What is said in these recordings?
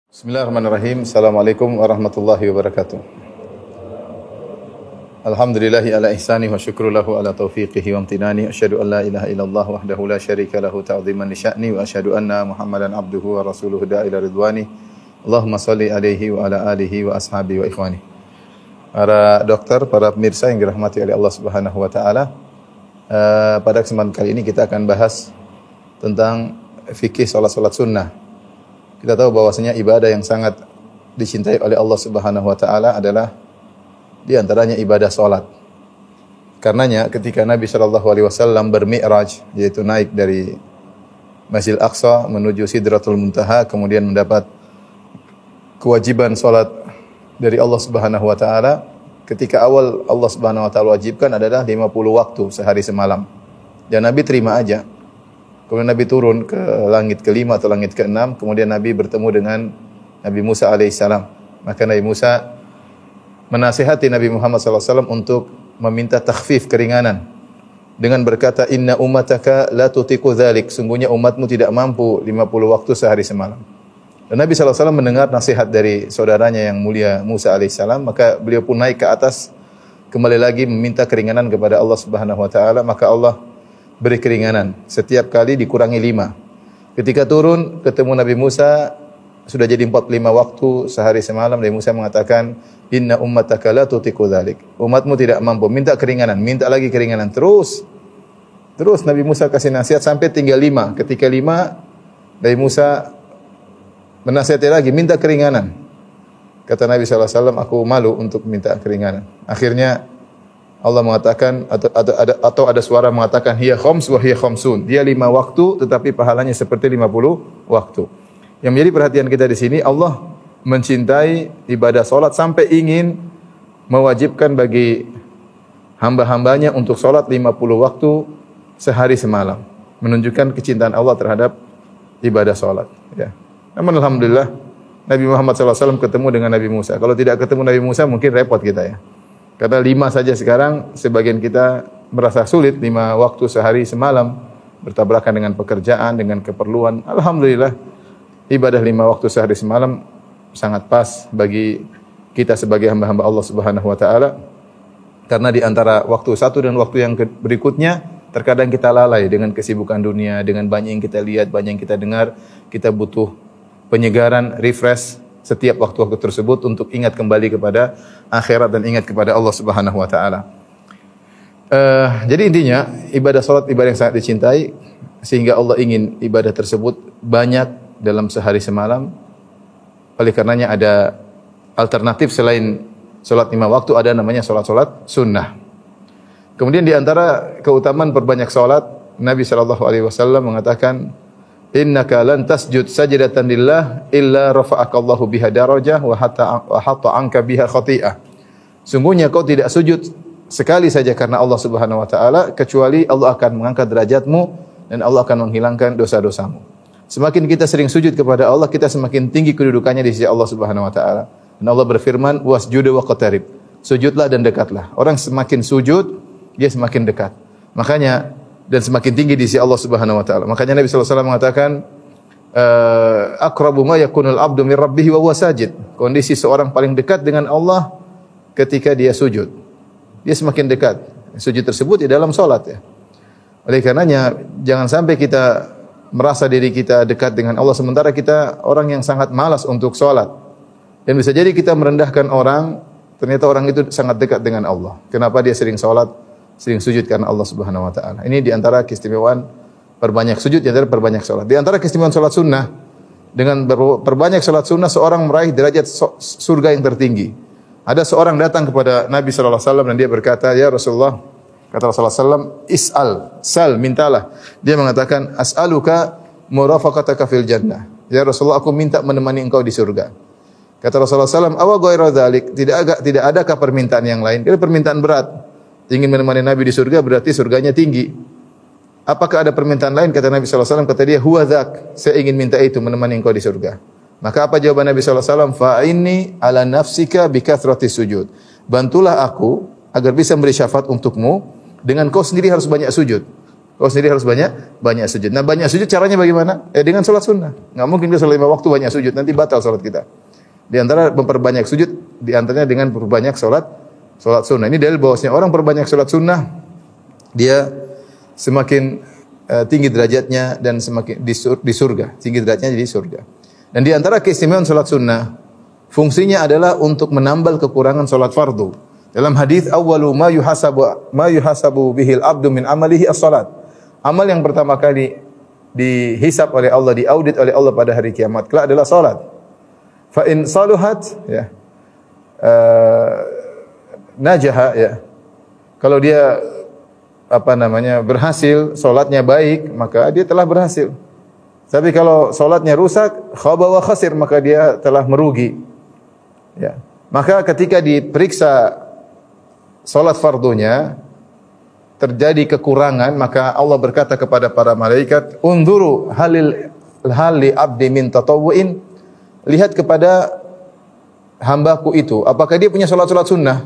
Bismillahirrahmanirrahim. Assalamualaikum warahmatullahi wabarakatuh. Alhamdulillahi ala ihsani wa syukru lahu ala taufiqihi wa amtinani. Asyhadu an la ilaha illallah wahdahu la syarika lahu ta'ziman li sya'ni wa asyhadu anna Muhammadan abduhu wa rasuluhu da'ila ridwani. Allahumma salli alaihi wa ala alihi wa ashabihi wa ikhwani. Para dokter, para pemirsa yang dirahmati oleh Allah Subhanahu wa taala. Pada kesempatan kali ini kita akan bahas tentang fikih salat-salat sunnah. Kita tahu bahwasanya ibadah yang sangat dicintai oleh Allah Subhanahu wa taala adalah di antaranya ibadah salat. Karenanya ketika Nabi sallallahu alaihi wasallam bermi'raj, yaitu naik dari Masjidil Aqsa menuju Sidratul Muntaha, kemudian mendapat kewajiban salat dari Allah Subhanahu wa taala, ketika awal Allah Subhanahu wa taala wajibkan adalah 50 waktu sehari semalam. Dan Nabi terima aja. Kemudian Nabi turun ke langit ke-5 atau langit ke-6. Kemudian Nabi bertemu dengan Nabi Musa alaihissalam. Maka Nabi Musa menasihati Nabi Muhammad SAW untuk meminta takhfif, keringanan. Dengan berkata, Inna ummataka la tutiku dhalik. Sungguhnya umatmu tidak mampu 50 waktu sehari semalam. Dan Nabi SAW mendengar nasihat dari saudaranya yang mulia Musa alaihissalam. Maka beliau pun naik ke atas. Kembali lagi meminta keringanan kepada Allah Subhanahu wa ta'ala. Maka Allah beri keringanan. Setiap kali dikurangi 5. Ketika turun, ketemu Nabi Musa, sudah jadi 45 waktu sehari semalam. Nabi Musa mengatakan, Inna ummataka la tutiku dhalik. Umatmu tidak mampu. Minta keringanan. Minta lagi keringanan. Terus Nabi Musa kasih nasihat sampai tinggal 5. Ketika 5, Nabi Musa menasihati lagi, minta keringanan. Kata Nabi SAW, aku malu untuk minta keringanan. Akhirnya Allah mengatakan atau ada suara mengatakan hiya khams wa hiya khamsun. Dia 5 waktu tetapi pahalanya seperti 50 waktu. Yang menjadi perhatian kita di sini, Allah mencintai ibadah salat sampai ingin mewajibkan bagi hamba-hambanya untuk salat 50 waktu sehari semalam, menunjukkan kecintaan Allah terhadap ibadah salat, ya. Namun alhamdulillah Nabi Muhammad SAW ketemu dengan Nabi Musa. Kalau tidak ketemu Nabi Musa mungkin repot kita, ya. Karena 5 saja sekarang, sebagian kita merasa sulit 5 waktu sehari semalam, bertabrakan dengan pekerjaan, dengan keperluan. Alhamdulillah, ibadah 5 waktu sehari semalam sangat pas bagi kita sebagai hamba-hamba Allah Subhanahu wa taala. Karena di antara waktu satu dan waktu yang berikutnya, terkadang kita lalai dengan kesibukan dunia, dengan banyak yang kita lihat, banyak yang kita dengar. Kita butuh penyegaran, refresh setiap waktu-waktu tersebut untuk ingat kembali kepada akhirat dan ingat kepada Allah Subhanahu wa taala. Jadi intinya ibadah salat ibadah yang sangat dicintai sehingga Allah ingin ibadah tersebut banyak dalam sehari semalam. Oleh karenanya ada alternatif selain salat 5 waktu, ada namanya salat-salat sunnah. Kemudian di antara keutamaan perbanyak salat, Nabi sallallahu alaihi wasallam mengatakan, innaka lan tasjud sajdatan lillah illa rafa'akallahu biha darajah wa hatta anka biha khati'ah. Sungguhnya kau tidak sujud sekali saja karena Allah Subhanahu wa taala kecuali Allah akan mengangkat derajatmu dan Allah akan menghilangkan dosa-dosamu. Semakin kita sering sujud kepada Allah, kita semakin tinggi kedudukannya di sisi Allah Subhanahu wa taala. Dan Allah berfirman, wasjudu waqtarib. Sujudlah dan dekatlah. Orang semakin sujud, dia semakin dekat. Makanya dan semakin tinggi di sisi Allah Subhanahu wa taala. Makanya Nabi sallallahu alaihi wasallam mengatakan aqrabu ma yakunul abdu min rabbih wa huwa sajid. Kondisi seorang paling dekat dengan Allah ketika dia sujud. Dia semakin dekat. Sujud tersebut di dalam salat, ya. Oleh karenanya jangan sampai kita merasa diri kita dekat dengan Allah sementara kita orang yang sangat malas untuk salat. Dan bisa jadi kita merendahkan orang, ternyata orang itu sangat dekat dengan Allah. Kenapa dia sering salat? Sering sujud karena Allah Subhanahu wa taala. Ini di antara keistimewaan perbanyak sujud, di antara perbanyak salat. Di antara keistimewaan salat sunnah, dengan perbanyak salat sunnah seorang meraih derajat surga yang tertinggi. Ada seorang datang kepada Nabi sallallahu alaihi wasallam dan dia berkata, "Ya Rasulullah," kata Rasulullah sallallahu alaihi wasallam, "Sal, mintalah." Dia mengatakan, "As'aluka murafaqataka fil jannah." Ya Rasulullah, aku minta menemani engkau di surga. Kata Rasulullah sallallahu alaihi wasallam, "Awa ghairu dzalik?" Tidak adakah permintaan yang lain? Itu permintaan berat. Ingin menemani Nabi di surga berarti surganya tinggi. Apakah ada permintaan lain? Kata Nabi sallallahu alaihi wasallam, kata dia, "Huwa dzak." Saya ingin minta itu, menemani engkau di surga. Maka apa jawaban Nabi sallallahu alaihi wasallam? "Fa inni ala nafsika bi kathrati sujud." Bantulah aku agar bisa memberi syafaat untukmu dengan kau sendiri harus banyak sujud. Kau sendiri harus banyak sujud. Nah, banyak sujud caranya bagaimana? Dengan salat sunnah. Enggak mungkin kita salat 5 waktu banyak sujud, nanti batal salat kita. Di antara memperbanyak sujud, di antaranya dengan memperbanyak salat sunnah. Ini dalil bahwasanya orang perbanyak salat sunnah, dia semakin tinggi derajatnya dan semakin di surga. Tinggi derajatnya di surga. Dan di antara keistimewaan salat sunnah, fungsinya adalah untuk menambal kekurangan salat fardu. Dalam hadis awwalu ma yuhasabu bihil abdu min amalihi as-salat. Amal yang pertama kali dihisab oleh Allah, diaudit oleh Allah pada hari kiamat kelak adalah salat. Fa in saluhat ya najaha ya. Kalau dia berhasil, salatnya baik, maka dia telah berhasil. Tapi kalau salatnya rusak, khaba wa khasir, maka dia telah merugi. Ya. Maka ketika diperiksa salat fardunya terjadi kekurangan, maka Allah berkata kepada para malaikat, "Unzuru hali abdi min tatawwu'in." Lihat kepada hambaku itu, apakah dia punya salat sunnah?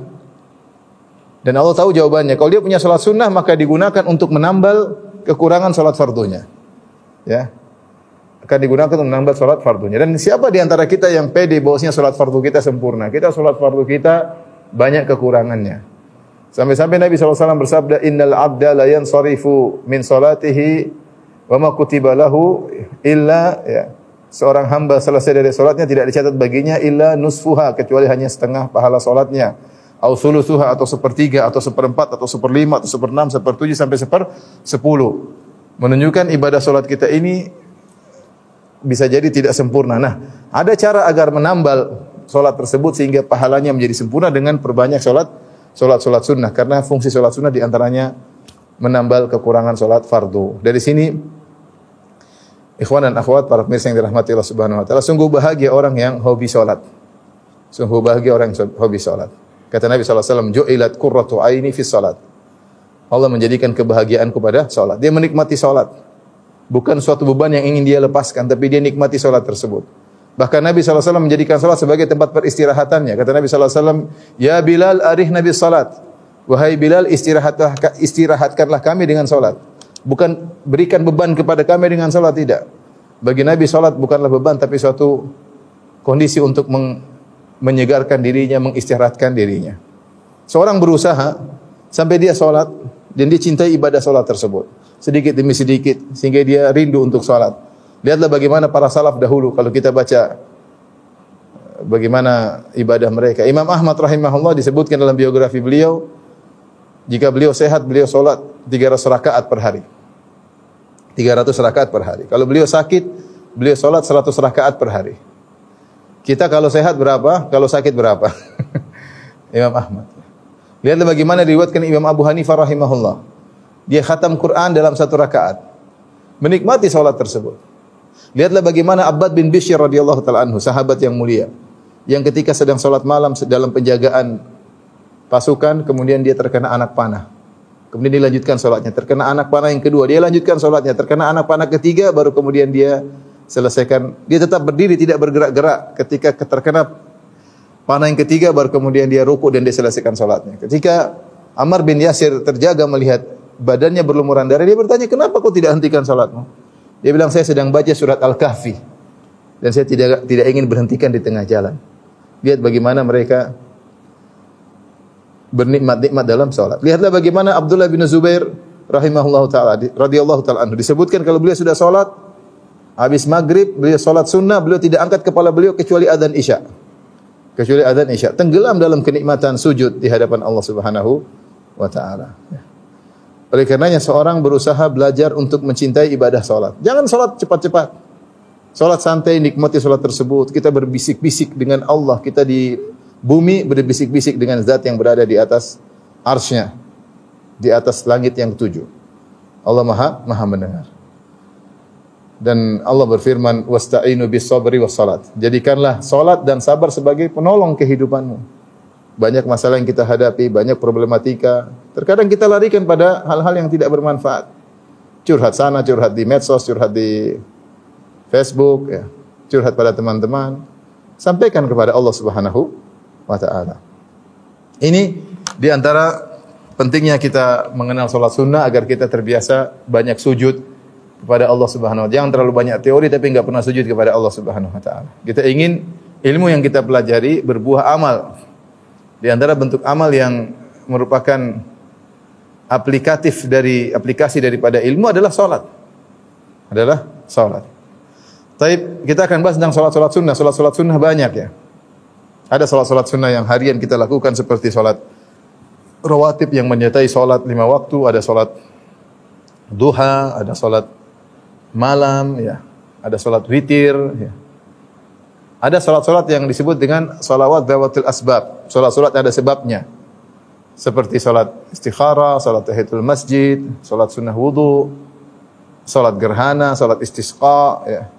Dan Allah tahu jawabannya. Kalau dia punya salat sunnah, maka digunakan untuk menambal kekurangan salat fardunya. Ya. Akan digunakan untuk menambal salat fardunya. Dan siapa di antara kita yang pede bahwasanya salat fardu kita sempurna? Kita salat fardu kita banyak kekurangannya. Sampai-sampai Nabi SAW bersabda, "Innal abda la yansarifu min salatihi wa ma kutiba lahu illa," ya, seorang hamba selesai dari salatnya tidak dicatat baginya illa nusfuha, kecuali hanya setengah pahala salatnya, au thuluthuha, atau sepertiga, atau seperempat, atau seperlima, atau seperenam, sepertujuh, sampai sepersepuluh. Menunjukkan ibadah salat kita ini bisa jadi tidak sempurna. Nah, ada cara agar menambal salat tersebut sehingga pahalanya menjadi sempurna dengan perbanyak salat sunnah, karena fungsi salat sunnah diantaranya menambal kekurangan salat fardu. Dari sini, ikhwan dan akhwat, para pemirsa yang dirahmati Allah Subhanahu wa taala, sungguh bahagia orang yang hobi salat. Sungguh bahagia orang yang hobi salat. Kata Nabi sallallahu alaihi wasallam, "Ju'ilat qurratu aini fi salat." Allah menjadikan kebahagiaanku pada salat. Dia menikmati salat. Bukan suatu beban yang ingin dia lepaskan, tapi dia nikmati salat tersebut. Bahkan Nabi SAW menjadikan salat sebagai tempat peristirahatannya. Kata Nabi SAW, "Ya Bilal, arih Nabi salat." Wahai Bilal, istirahatkanlah kami dengan salat. Bukan berikan beban kepada kami dengan salat, tidak. Bagi Nabi salat bukanlah beban, tapi suatu kondisi untuk menyegarkan dirinya, mengistirahatkan dirinya. Seorang berusaha sampai dia salat dan dia cintai ibadah salat tersebut. Sedikit demi sedikit sehingga dia rindu untuk salat. Lihatlah bagaimana para salaf dahulu, kalau kita baca bagaimana ibadah mereka. Imam Ahmad rahimahullah disebutkan dalam biografi beliau, jika beliau sehat, beliau salat 300 rakaat per hari. 300 rakaat per hari. Kalau beliau sakit, beliau salat 100 rakaat per hari. Kita kalau sehat berapa? Kalau sakit berapa? Imam Ahmad. Lihatlah bagaimana diriwayatkan Imam Abu Hanifah rahimahullah. Dia khatam Quran dalam 1 rakaat. Menikmati salat tersebut. Lihatlah bagaimana Abbad bin Bishr radhiyallahu taala anhu, sahabat yang mulia, yang ketika sedang salat malam dalam penjagaan pasukan, kemudian dia terkena anak panah. Kemudian dilanjutkan salatnya, terkena anak panah yang kedua, dia lanjutkan salatnya, terkena anak panah ketiga, baru kemudian dia selesaikan. Dia tetap berdiri, tidak bergerak-gerak. Ketika terkena panah yang ketiga, baru kemudian dia rukuk dan dia selesaikan salatnya. Ketika Ammar bin Yasir terjaga melihat badannya berlumuran darah, dia bertanya, "Kenapa kau tidak hentikan salatmu?" Dia bilang, "Saya sedang baca surat Al-Kahfi dan saya tidak ingin berhentikan di tengah jalan." Lihat bagaimana mereka bernikmat-nikmat dalam salat. Lihatlah bagaimana Abdullah bin Zubair rahimahullahu taala radhiyallahu taala anhu, disebutkan kalau beliau sudah salat habis maghrib, beliau salat sunnah, beliau tidak angkat kepala beliau kecuali adzan Isya. Kecuali adzan Isya, tenggelam dalam kenikmatan sujud di hadapan Allah Subhanahu wa taala. Oleh karenanya seorang berusaha belajar untuk mencintai ibadah salat. Jangan salat cepat-cepat. Salat santai, nikmati salat tersebut. Kita berbisik-bisik dengan Allah. Kita di bumi berbisik-bisik dengan zat yang berada di atas arsy-Nya, di atas langit yang 7. Allah Maha mendengar. Dan Allah berfirman, "Wasta'inu bis-sabri was-salat." Jadikanlah salat dan sabar sebagai penolong kehidupanmu. Banyak masalah yang kita hadapi, banyak problematika. Terkadang kita larikan pada hal-hal yang tidak bermanfaat. Curhat sana, curhat di medsos, curhat di Facebook, ya. Curhat pada teman-teman. Sampaikan kepada Allah Subhanahu wa taala. Ini di antara pentingnya kita mengenal salat sunnah agar kita terbiasa banyak sujud kepada Allah Subhanahu wa taala. Jangan terlalu banyak teori tapi enggak pernah sujud kepada Allah Subhanahu wa taala. Kita ingin ilmu yang kita pelajari berbuah amal. Di antara bentuk amal yang merupakan aplikasi daripada ilmu adalah salat. Taib, kita akan bahas tentang salat sunnah. Salat sunnah banyak ya. Ada salat sunnah yang harian kita lakukan seperti salat rawatib yang menyertai salat 5 waktu, ada salat duha, ada salat malam ya, ada salat witir ya. Ada salat-salat yang disebut dengan salawat dzawatul asbab, salat-salat ada sebabnya. Seperti salat istikharah, salat tahiyatul masjid, salat sunnah wudu, salat gerhana, salat istisqa ya.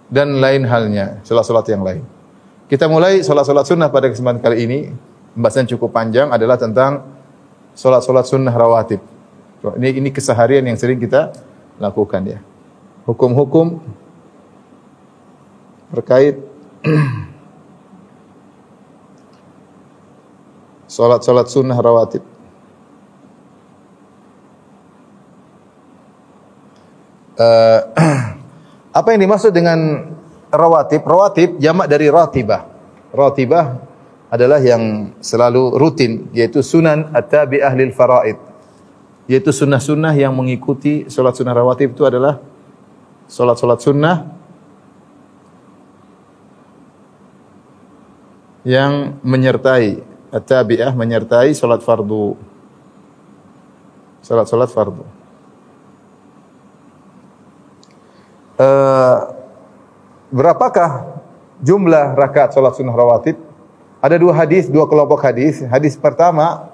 Dan lain halnya, salat-salat yang lain. Kita mulai salat-salat sunnah pada kesempatan kali ini. Pembahasan cukup panjang adalah tentang salat-salat sunnah rawatib. Ini keseharian yang sering kita lakukan ya. Hukum-hukum terkait salat-salat sunnah rawatib. Apa yang dimaksud dengan rawatib? Rawatib jamak dari ratibah. Ratibah adalah yang selalu rutin, yaitu sunan at-tabi'ah lil faraid. Yaitu sunnah-sunnah yang mengikuti salat sunnah rawatib itu adalah salat-salat sunnah yang menyertai at-tabi'ah, menyertai salat fardu. Salat fardu. Berapakah jumlah rakaat salat sunnah rawatib? Ada dua kelompok hadis. Hadis pertama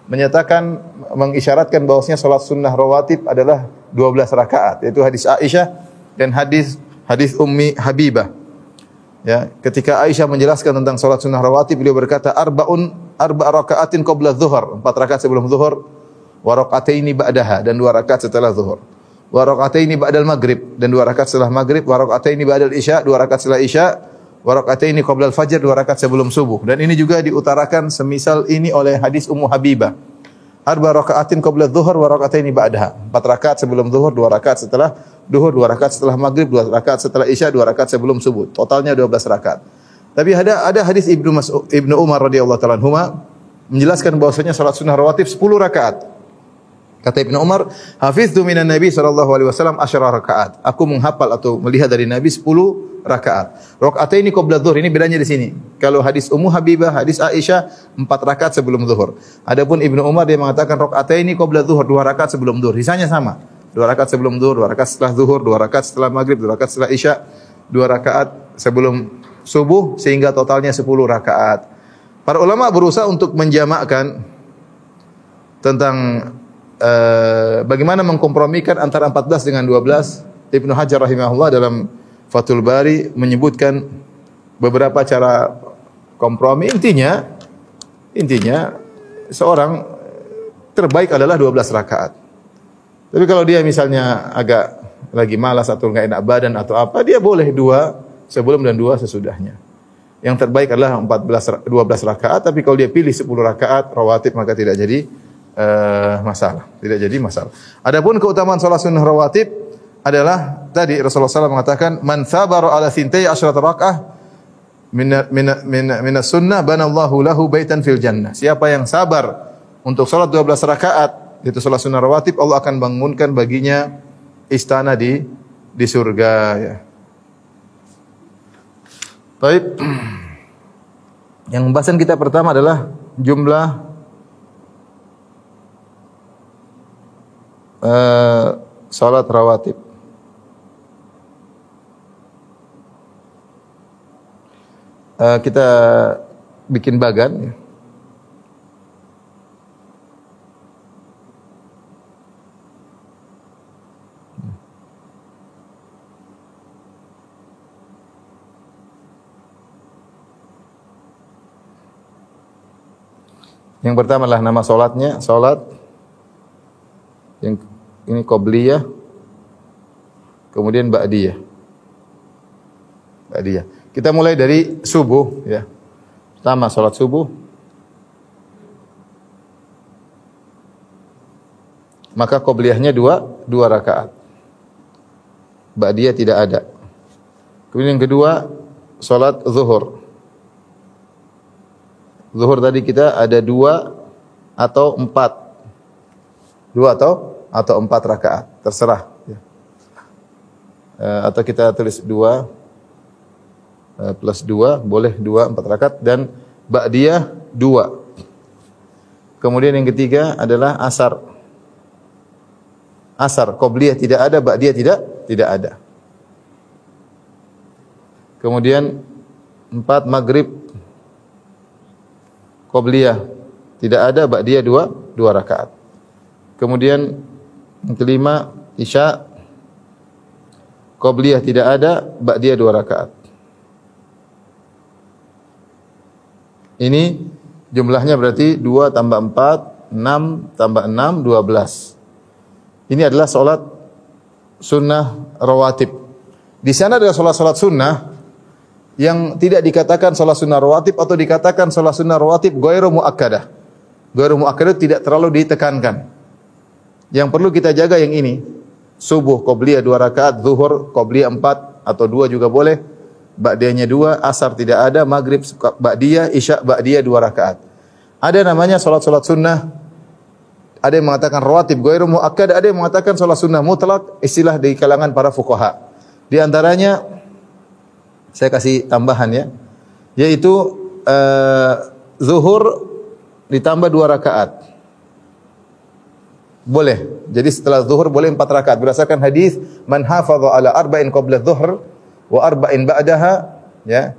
menyatakan, mengisyaratkan bahwasanya salat sunnah rawatib adalah 12 rakaat, yaitu hadis Aisyah dan hadis Ummi Habibah. Ya, ketika Aisyah menjelaskan tentang salat sunnah rawatib, beliau berkata arba rakaatin qabla dzuhur, 4 rakaat sebelum zuhur, wa rakaataini ba'daha, dan 2 rakaat setelah zuhur. Wa rakaataini ba'dal maghrib, dan 2 rakaat setelah maghrib, wa rakaataini ba'dal isya, 2 rakaat setelah isya, wa rakaataini qabla al-fajr, 2 rakaat sebelum subuh. Dan ini juga diutarakan semisal ini oleh hadis Ummu Habibah. Arba rakaatin qabla dzuhur wa rakaataini ba'daha. 4 rakaat sebelum zuhur, 2 rakaat setelah duhur, 2 rakaat setelah maghrib, 2 rakaat setelah isya, 2 rakaat sebelum subuh. Totalnya 12 rakaat. Tapi ada hadis Ibnu Umar radhiyallahu ta'ala anhuma menjelaskan bahwasanya salat sunnah rawatib 10 rakaat. Kata Ibnu Umar, hafiztu minan Nabi sallallahu alaihi wasallam 10 rakaat. Aku menghafal atau melihat dari Nabi 10 rakaat. Rakaataini qabla dzuhur, ini bedanya di sini. Kalau hadis Ummu Habibah, hadis Aisyah 4 rakaat sebelum zuhur. Adapun Ibnu Umar dia mengatakan rakaataini qabla dzuhur, 2 rakaat sebelum zuhur. Sisanya sama. 2 rakaat sebelum zuhur, 2 rakaat setelah zuhur, 2 rakaat setelah maghrib, 2 rakaat setelah isya, 2 rakaat sebelum subuh, sehingga totalnya 10 rakaat. Para ulama berusaha untuk menjamakkan tentang bagaimana mengkompromikan antara 14 dengan 12. Ibnu Hajar rahimahullah dalam Fathul Bari menyebutkan beberapa cara kompromi. Intinya seorang terbaik adalah 12 rakaat. Tapi kalau dia misalnya agak lagi malas atau enggak enak badan atau apa, dia boleh 2 sebelum dan 2 sesudahnya. Yang terbaik adalah 12 rakaat, tapi kalau dia pilih 10 rakaat rawatib maka tidak jadi masalah. Tidak jadi masalah. Adapun keutamaan salat sunnah rawatib adalah tadi Rasulullah SAW mengatakan man sabara ala thintai asyrata rakaah min sunnah banallahu lahu baitan fil jannah. Siapa yang sabar untuk salat 12 rakaat, itu salat sunnah rawatib, Allah akan bangunkan baginya istana di surga ya. Baik. Yang pembahasan kita pertama adalah jumlah salat rawatib. Kita bikin bagan ya. Yang pertama adalah nama salatnya, salat. Yang ini qobliyah. Kemudian ba'diyah. Ba'diyah. Kita mulai dari subuh ya. Pertama salat subuh. maka qobliyahnya dua rakaat. Ba'diyah tidak ada. Kemudian yang kedua, salat zuhur. Zuhur tadi kita ada 2 atau 4. 2 atau 4 rakaat, terserah. Atau kita tulis 2 plus 2, boleh 2 4 rakaat, dan ba'diyah 2. Kemudian yang ketiga adalah asar. Asar, qobliyah tidak ada, ba'diyah tidak ada. Kemudian 4 maghrib, qobliyah tidak ada, ba'diyah 2 rakaat. Kemudian yang kelima isya, qobliyah tidak ada, ba'diyah 2 rakaat. Ini jumlahnya berarti 2 tambah 4, 6 tambah 6, 12. Ini adalah salat sunnah rawatib. Di sana ada salat-salat sunnah yang tidak dikatakan salat sunnah rawatib atau dikatakan salat sunnah rawatib ghairu muakkadah. Ghairu muakkadah tidak terlalu ditekankan. Yang perlu kita jaga yang ini. Subuh qobliyah 2 rakaat, zuhur qobliyah 4 atau 2 juga boleh. Ba'diyahnya 2, asar tidak ada, maghrib ba'diyah, isya ba'diyah 2 rakaat. Ada namanya salat-salat sunnah. Ada yang mengatakan rawatib ghairu muakkad, ada yang mengatakan salat sunnah mutlak, istilah di kalangan para fuqaha. Di antaranya saya kasih tambahan ya, yaitu zuhur ditambah 2 rakaat. Boleh. Jadi setelah zuhur boleh 4 rakaat berdasarkan hadis man hafadha ala arba'in qabla dhuhr wa arba'in ba'daha, ya,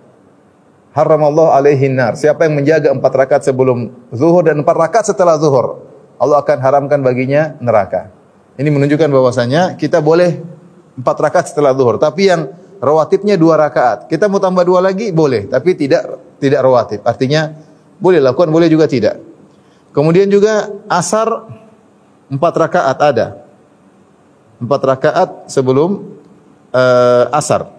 haramallahu alaihi nar. Siapa yang menjaga 4 rakaat sebelum zuhur dan 4 rakaat setelah zuhur, Allah akan haramkan baginya neraka. Ini menunjukkan bahwasanya kita boleh 4 rakaat setelah zuhur, tapi yang rawatibnya 2 rakaat. Kita mau tambah 2 lagi boleh, tapi tidak rawatib. Artinya boleh lakukan, boleh juga tidak. Kemudian juga asar 4 rakaat ada. 4 rakaat sebelum asar.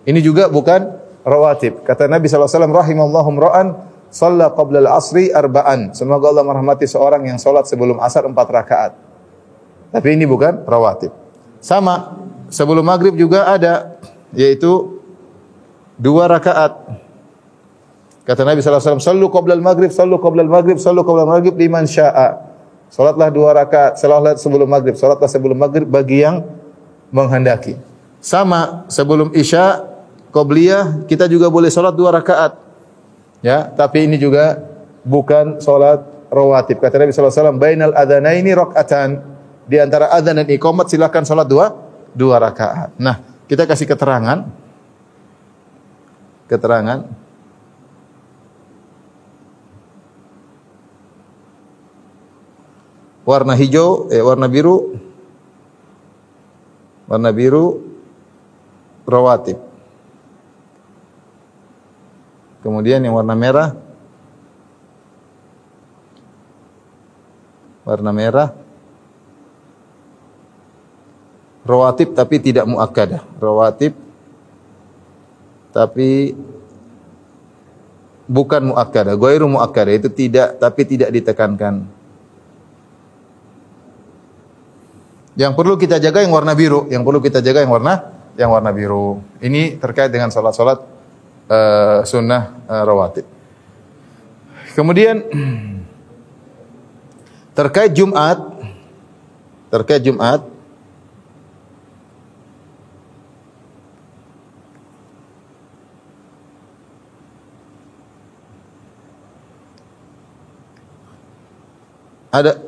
Ini juga bukan rawatib. Kata Nabi SAW, rahimallahu ra'an shalla qabla al-asri arba'an. Semoga Allah merahmati seorang yang salat sebelum asar 4 rakaat. Tapi ini bukan rawatib. Sama, sebelum maghrib juga ada, yaitu 2 rakaat. Kata Nabi SAW, sallu qabla al-maghrib, sallu qabla al-maghrib, sallu qabla al-maghrib liman sya'a. Salatlah 2 rakaat, salatlah sebelum maghrib, salatlah sebelum maghrib bagi yang menghendaki. Sama, sebelum isya, qobliyah, kita juga boleh salat 2 rakaat. Ya, tapi ini juga bukan salat rawatib. Kata Nabi SAW, bainal adhanaini rak'atan. Di antara adzan dan iqamat silakan salat 2 rakaat. Nah, kita kasih keterangan. Warna hijau, warna biru rawatib. Kemudian yang warna merah rawatib tapi tidak muakkadah. Rawatib tapi bukan muakkadah, ghairu muakkadah, itu tidak tapi tidak ditekankan. Yang perlu kita jaga yang warna biru, yang warna biru. Ini terkait dengan salat-salat sunnah rawatib. Kemudian terkait Jumat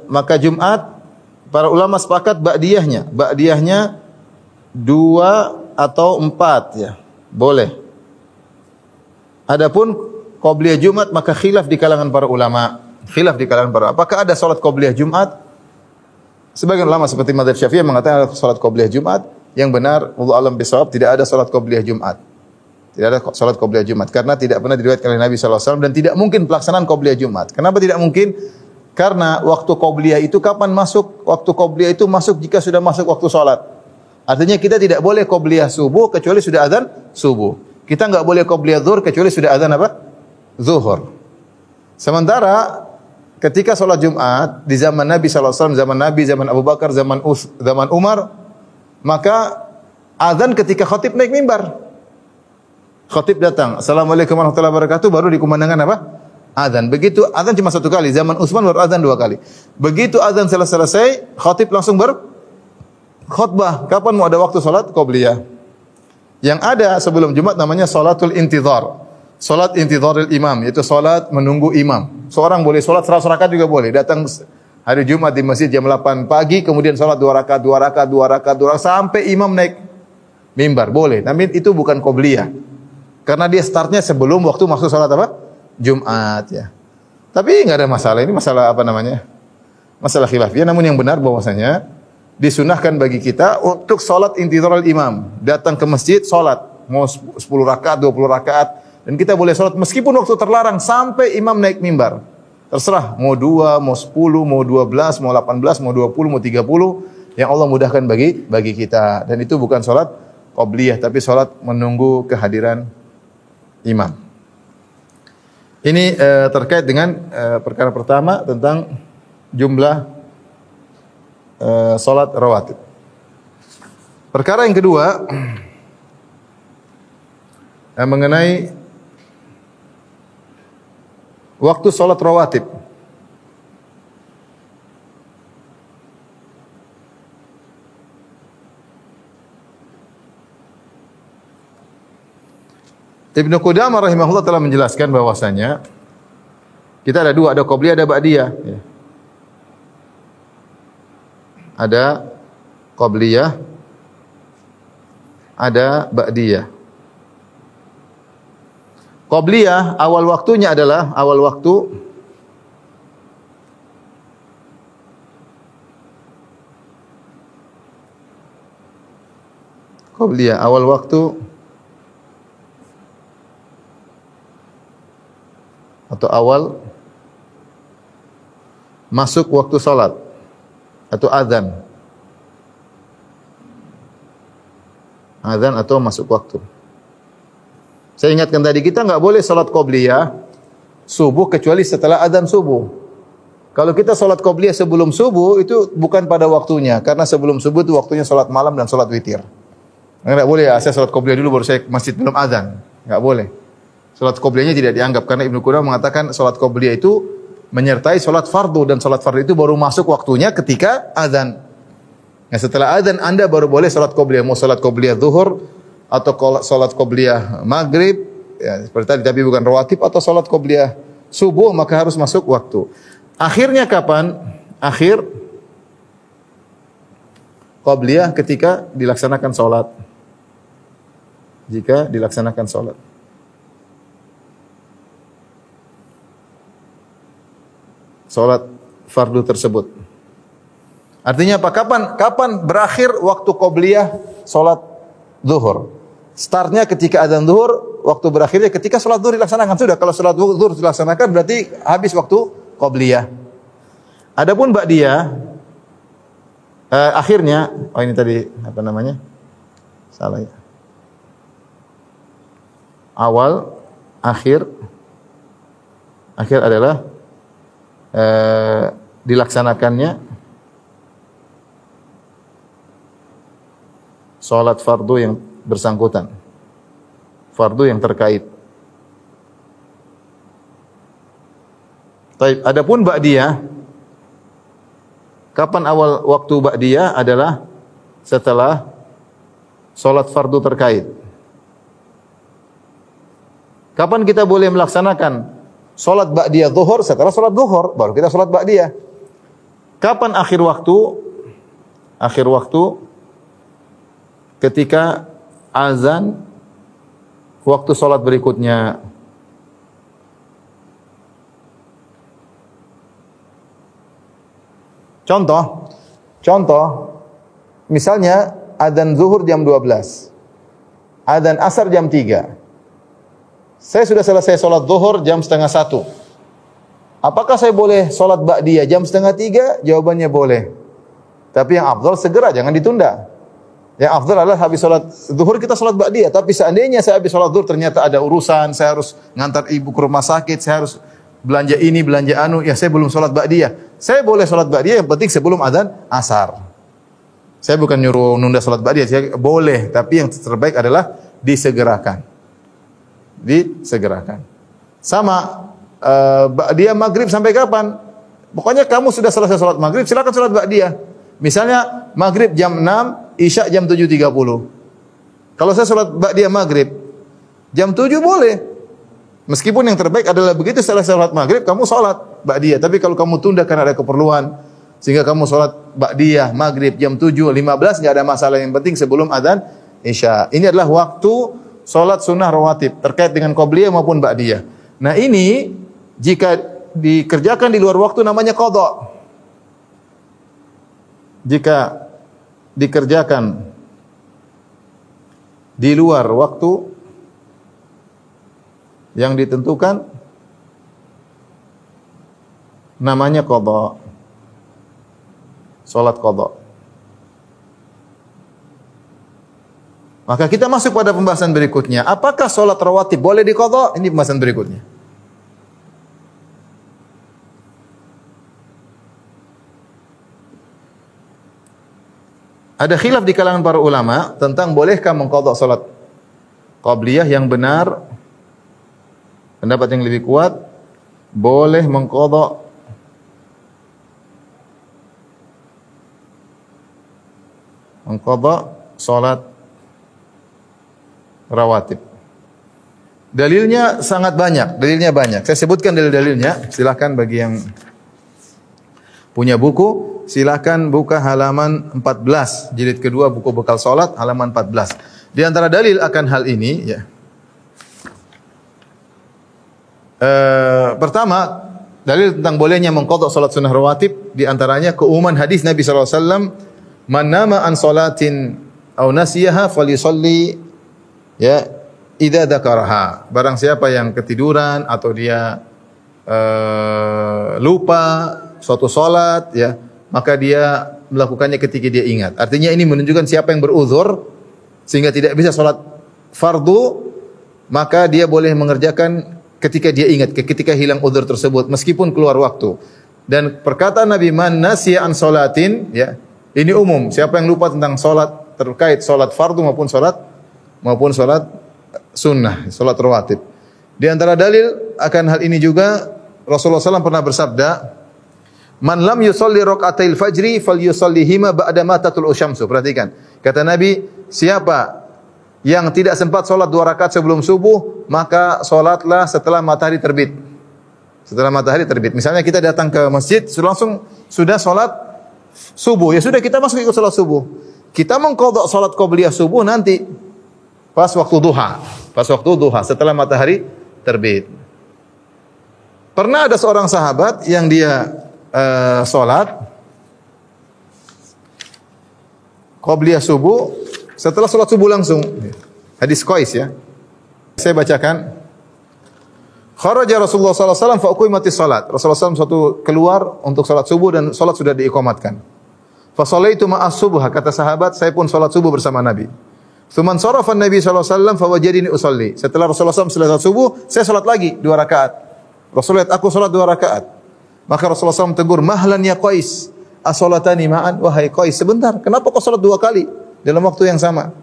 maka Jumat para ulama sepakat ba'diyahnya 2 atau 4 ya, boleh. Adapun qobliyah Jumat maka khilaf di kalangan para ulama. Apakah ada salat qobliyah Jumat? Sebagian ulama seperti mazhab Syafi'i mengatakan ada salat qobliyah Jumat. Yang benar, wallahu alam bisawab, tidak ada salat qobliyah Jumat. Tidak ada salat qobliyah Jumat karena tidak pernah diriwayatkan oleh Nabi sallallahu alaihi wasallam dan tidak mungkin pelaksanaan qobliyah Jumat. Kenapa tidak mungkin? Karena waktu qobliyah itu kapan masuk? Waktu qobliyah itu masuk jika sudah masuk waktu salat. Artinya kita tidak boleh qobliyah subuh kecuali sudah azan subuh. Kita enggak boleh qobliyah zuhur kecuali sudah azan apa? Zuhur. Sementara ketika sholat Jumat di zaman Nabi SAW, zaman Nabi, zaman Abu Bakar, zaman Umar, maka azan ketika khatib naik mimbar. Khatib datang, Assalamualaikum warahmatullahi wabarakatuh, baru dikumandangkan apa? Azan. Begitu azan cuma satu kali, zaman Utsman baru azan dua kali. Begitu azan selesai, khatib langsung berkhutbah. Kapan mau ada waktu salat qabliyah? Yang ada sebelum Jumat namanya salatul intizar. Salat intizaril imam, yaitu salat menunggu imam. Seorang boleh salat 100 rakaat juga boleh. Datang hari Jumat di masjid jam 8 pagi, kemudian salat 2 rakaat sampai imam naik mimbar, boleh. Tapi itu bukan qabliyah. Karena dia startnya sebelum waktu masuk salat apa? Jumat ya. Tapi enggak ada masalah. Ini masalah apa namanya? Masalah khilafiyah. Namun yang benar bahwasanya disunahkan bagi kita untuk salat intizarul imam. Datang ke masjid salat, mau 10 rakaat, 20 rakaat, dan kita boleh salat meskipun waktu terlarang sampai imam naik mimbar. Terserah, mau 2, mau 10, mau 12, mau 18, mau 20, mau 30, yang Allah mudahkan bagi kita. Dan itu bukan salat qabliyah, tapi salat menunggu kehadiran imam. Ini terkait dengan perkara pertama tentang jumlah salat rawatib. Perkara yang kedua mengenai waktu salat rawatib. Ibnu Qudamah rahimahullah telah menjelaskan bahwasanya kita ada dua, ada qabliyah, ada ba'diyah. Ada qabliyah, ada ba'diyah. Qabliyah awal waktunya adalah awal waktu qabliyah awal waktu atau awal masuk waktu salat atau azan. Azan atau masuk waktu. Saya ingatkan tadi kita enggak boleh salat qabliyah subuh kecuali setelah azan subuh. Kalau kita salat qabliyah sebelum subuh itu bukan pada waktunya, karena sebelum subuh itu waktunya salat malam dan salat witir. Enggak boleh saya salat qabliyah dulu baru saya ke masjid belum azan. Enggak boleh. Salat qabliyahnya tidak dianggap karena Ibnu Qudamah mengatakan salat qabliyah itu menyertai salat fardu dan salat fardu itu baru masuk waktunya ketika azan. Nah, setelah azan Anda baru boleh salat qabliyah, mau salat qabliyah zuhur atau salat qabliyah maghrib ya seperti tadi, tapi bukan rawatib, atau salat qabliyah subuh, maka harus masuk waktu. Akhirnya kapan? Akhir qabliyah ketika dilaksanakan salat. Jika dilaksanakan salat. Salat fardu tersebut. Artinya apa? Kapan berakhir waktu qabliyah salat zuhur? Startnya ketika azan zuhur, waktu berakhirnya ketika salat zuhur dilaksanakan. Sudah, kalau salat zuhur dilaksanakan berarti habis waktu qabliyah. Adapun ba'diyah akhirnya, oh ini tadi apa namanya? Salah ya. Awal, akhir adalah dilaksanakannya salat fardu yang bersangkutan, fardu yang terkait. Baik, adapun ba'diyah, kapan awal waktu ba'diyah adalah setelah salat fardu terkait. Kapan kita boleh melaksanakan salat ba'diyah zuhur? Setelah salat zuhur baru kita salat ba'diyah. Kapan akhir waktu? Akhir waktu ketika azan waktu salat berikutnya. Contoh misalnya azan zuhur jam 12. Azan asar jam 3. Saya sudah selesai salat zuhur jam 12:30. Apakah saya boleh salat ba'diyah jam 2:30? Jawabannya boleh. Tapi yang afdal segera, jangan ditunda. Yang afdal adalah habis salat zuhur kita salat ba'diyah. Tapi seandainya saya habis salat zuhur ternyata ada urusan, saya harus ngantar ibu ke rumah sakit, saya harus belanja ini, belanja anu, ya saya belum sholat ba'diyah. Saya boleh sholat ba'diyah, yang penting sebelum adzan asar. Saya bukan nyuruh nunda sholat ba'diyah, saya boleh, tapi yang terbaik adalah disegerakan. Disegerakan. Sama ba'diyah maghrib sampai kapan? Pokoknya kamu sudah selesai sholat maghrib, silakan sholat ba'diyah. Misalnya maghrib jam 6, isya jam 7.30. Kalau saya sholat ba'diyah maghrib jam 7 boleh. Meskipun yang terbaik adalah begitu setelah sholat maghrib kamu sholat ba'diyah. Tapi kalau kamu tunda karena ada keperluan sehingga kamu sholat ba'diyah maghrib jam 7.15 enggak ada masalah, yang penting sebelum adzan isya. Ini adalah waktu sholat sunnah rawatib terkait dengan qobliyah maupun ba'diyah. Nah ini jika dikerjakan di luar waktu namanya qadha. Jika dikerjakan di luar waktu yang ditentukan namanya qadha. Salat qadha. Maka kita masuk pada pembahasan berikutnya. Apakah salat rawatib boleh diqadha? Ini pembahasan berikutnya. Ada khilaf di kalangan para ulama tentang bolehkah mengqadha salat qabliyah. Yang benar, pendapat yang lebih kuat, boleh mengqadha salat rawatib. Dalilnya sangat banyak, Saya sebutkan dalil-dalilnya. Silakan bagi yang punya buku, silakan buka halaman 14, jilid kedua buku bekal salat, halaman 14. Di antara dalil akan hal ini, ya. Pertama, dalil tentang bolehnya mengqadha salat sunnah rawatib, di antaranya keumuman hadis Nabi sallallahu alaihi wasallam, "Man nama an salatin aw nasiyaha falyusalli ya idza dzakaraha." Barang siapa yang ketiduran atau dia lupa suatu salat, ya, maka dia melakukannya ketika dia ingat. Artinya ini menunjukkan siapa yang beruzur sehingga tidak bisa salat fardu, maka dia boleh mengerjakan ketika dia ingat, ketika hilang uzur tersebut meskipun keluar waktu. Dan perkataan Nabi, "Man nasiya an salatin," ya, ini umum, siapa yang lupa tentang salat terkait salat fardu maupun salat sunnah, salat rawatib. Di antara dalil akan hal ini juga Rasulullah SAW pernah bersabda, "Man lam yusalli raka'atil fajri falyusallihima ba'da ma tatla'u syamsu." Perhatikan, kata Nabi, siapa yang tidak sempat salat 2 rakaat sebelum subuh, maka salatlah setelah matahari terbit. Setelah matahari terbit. Misalnya kita datang ke masjid, sudah salat subuh, ya sudah kita masuk ikut salat subuh. Kita mengqadha salat qabliyah subuh nanti pas waktu duha, setelah matahari terbit. Pernah ada seorang sahabat yang dia salat qabliyah subuh, setelah salat subuh langsung. Hadis Qais, ya. Saya bacakan. Kharaja Rasulullah sallallahu alaihi wasallam fa uqimatis salat. Rasulullah SAW suatu keluar untuk salat subuh dan salat sudah diiqamatkan. Fa sallaitu ma'as subh, kata sahabat, saya pun salat subuh bersama Nabi. Tsuman sarafa Nabi sallallahu alaihi wasallam fa wajadini usalli. Setelah Rasulullah SAW selesai subuh, saya salat lagi 2 rakaat. Rasulullah lihat aku salat 2 rakaat. Maka Rasulullah SAW tegur, "Mahlan ya Qais, as-salatani ma'an?" Wahai Qais, sebentar, kenapa kau salat 2 kali dalam waktu yang sama?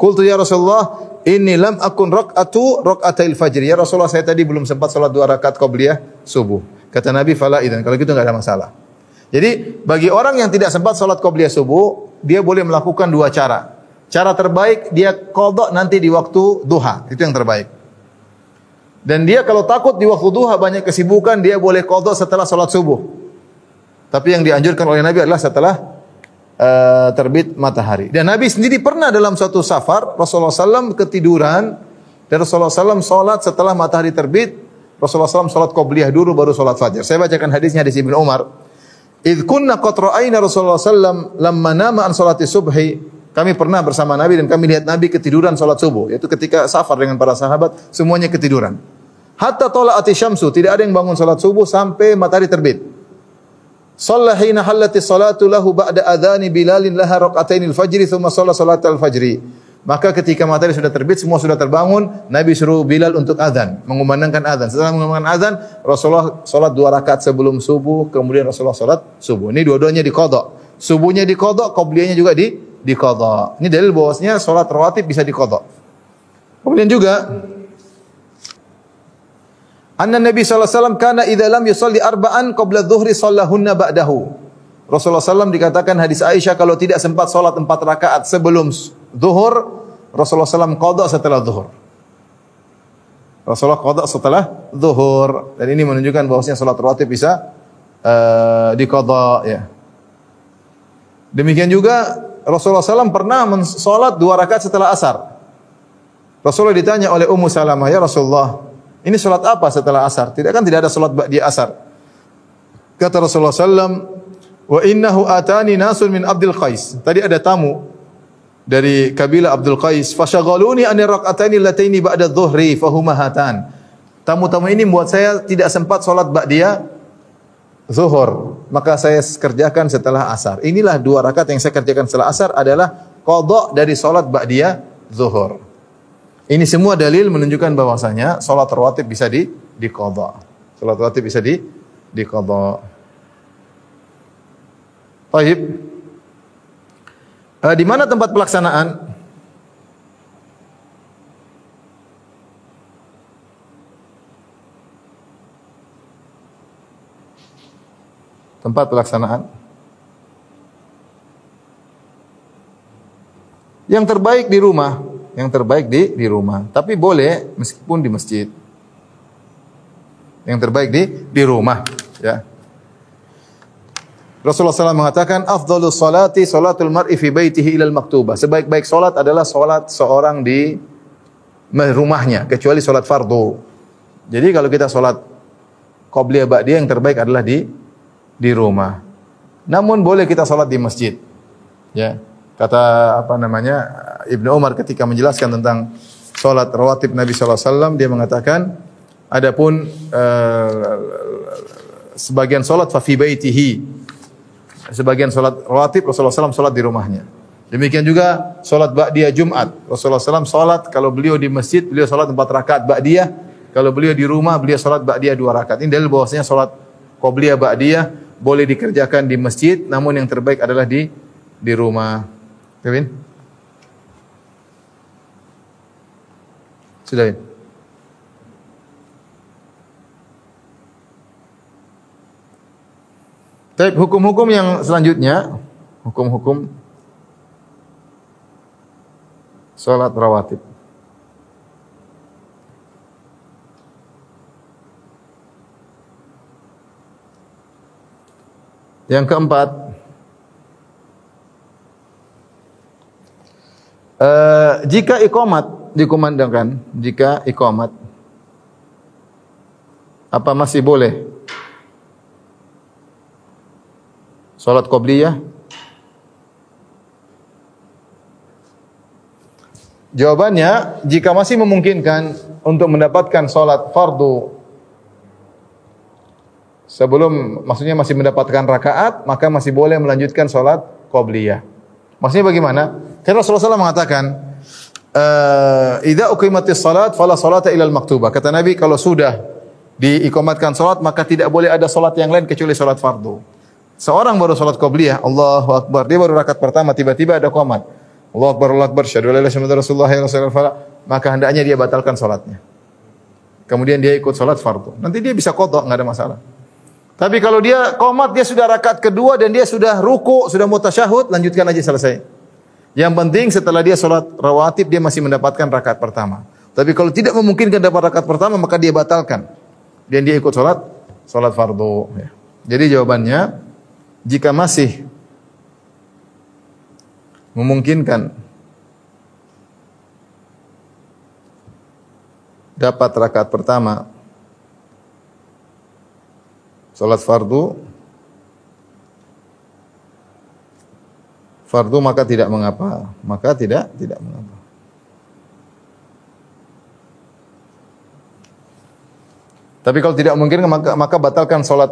Qultu ya Rasulullah, inni lam akun rak'atail fajr. Ya Rasulullah, saya tadi belum sempat salat 2 rakaat qabliyah subuh. Kata Nabi, fala idzan, kalau gitu enggak ada masalah. Jadi bagi orang yang tidak sempat salat qabliyah subuh, dia boleh melakukan 2 cara. Cara terbaik dia qadha nanti di waktu duha, itu yang terbaik. Dan dia kalau takut di waktu duha banyak kesibukan, dia boleh qadha setelah salat subuh. Tapi yang dianjurkan oleh Nabi adalah setelah terbit matahari. Dan Nabi sendiri pernah dalam suatu safar, Rasulullah SAW ketiduran, dan Rasulullah SAW salat setelah matahari terbit. Rasulullah SAW salat qabliyah dulu baru salat fajar. Saya bacakan hadisnya di Ibnu Umar. Idh kunna qad ra'ayna Rasulullah SAW lamma nama an salati subhi. Kami pernah bersama Nabi dan kami lihat Nabi ketiduran salat subuh, yaitu ketika safar dengan para sahabat, semuanya ketiduran. Hatta tala'ati syamsu, tidak ada yang bangun salat subuh sampai matahari terbit. Shalla hina hallati salatu lahu ba'da adhani Bilalin laha rak'atainil fajri thumma shalla salatal fajri. Maka ketika matahari sudah terbit, semua sudah terbangun, Nabi suruh Bilal untuk azan, mengumandangkan azan. Setelah mengumandangkan azan, Rasulullah salat 2 rakaat sebelum subuh, kemudian Rasulullah salat subuh. Ini dua-duanya diqadha. Subuhnya diqadha, qabliyahnya juga diqadha. Ini dalil bahwasanya salat rawatib bisa diqadha. Kemudian juga anna Nabi sallallahu alaihi wasallam kana idza lam yusalli arba'an qabla dhuhri shallahunna ba'dahu. Rasulullah SAW dikatakan hadis Aisyah kalau tidak sempat salat 4 rakaat sebelum zuhur, Rasulullah SAW qadha setelah zuhur. Rasulullah qadha setelah zuhur. Dan ini menunjukkan bahwasanya salat rawatib bisa diqadha ya. Demikian juga Rasulullah SAW pernah salat 2 rakaat setelah asar. Rasulullah ditanya oleh Ummu Salamah, "Ya Rasulullah, ini salat apa setelah asar? Tidak ada salat ba'di asar." Kata Rasulullah SAW, "Wa innahu atani nasun min Abdul Qais." Tadi ada tamu dari kabilah Abdul Qais, "Fashaghaluni an rak'ataini allataini ba'da dhuhri fahuma hatan." Tamu-tamu ini membuat saya tidak sempat salat ba'diyah zuhur, maka saya kerjakan setelah asar. Inilah 2 rakaat yang saya kerjakan setelah asar adalah qadha dari salat ba'diyah zuhur. Ini semua dalil menunjukkan bahwasanya salat rawatib bisa diqadha. Salat rawatib bisa diqadha. Baik. Di mana tempat pelaksanaan? Tempat pelaksanaan. Yang terbaik di rumah. Yang terbaik di rumah. Tapi boleh meskipun di masjid. Yang terbaik di rumah. Ya. Rasulullah SAW mengatakan, "Afdhalus salati salatul mar'i fi baitihi ilal maktubah." Sebaik-baik salat adalah salat seorang di rumahnya, kecuali salat fardu. Jadi kalau kita salat qabliyah ba'diyah, yang terbaik adalah di rumah. Namun boleh kita salat di masjid. Ya. Kata Ibnu Umar ketika menjelaskan tentang salat rawatib Nabi sallallahu alaihi wasallam, dia mengatakan, adapun sebagian salat fa fi baitihi. Sebagian salat rawatib Rasulullah SAW salat di rumahnya. Demikian juga salat ba'diyah Jumat. Rasulullah SAW salat, kalau beliau di masjid, beliau salat 4 rakaat ba'diyah. Kalau beliau di rumah, beliau salat ba'diyah 2 rakaat. Ini dalil bahwasanya salat qabliyah ba'diyah boleh dikerjakan di masjid, namun yang terbaik adalah di rumah. Kevin? Sudah, Vin? Baik, hukum-hukum yang selanjutnya, hukum-hukum salat rawatib. Yang keempat, jika iqamat dikumandangkan, jika iqamat, apa masih boleh salat qabliyah? Jawabannya, jika masih memungkinkan untuk mendapatkan salat fardu sebelum, maksudnya masih mendapatkan rakaat, maka masih boleh melanjutkan salat qabliyah. Maksudnya bagaimana? Karena Rasulullah SAW mengatakan, "Idza uqimatis salat fala salata ilal maktubah." Kata Nabi, kalau sudah diiqamatkan salat, maka tidak boleh ada salat yang lain kecuali salat fardu. Seorang baru salat qabliyah, Allahu Akbar, dia baru rakaat pertama, tiba-tiba ada qomat. Allahu Akbar, Allahu Akbar, syahadu la ilaha illallah Rasulullah ya Rasulullah, maka hendaknya dia batalkan salatnya. Kemudian dia ikut salat fardu. Nanti dia bisa qadha, enggak ada masalah. Tapi kalau dia qomat, dia sudah rakaat kedua dan dia sudah ruku, sudah mutasyahud, lanjutkan aja, selesai. Yang penting setelah dia salat rawatib, dia masih mendapatkan rakaat pertama. Tapi kalau tidak memungkinkan dapat rakaat pertama, maka dia batalkan. Dan dia ikut salat fardu. Jadi jawabannya, jika masih memungkinkan dapat rakaat pertama salat fardu, maka tidak mengapa, tidak mengapa. Tapi kalau tidak mungkin, maka batalkan salat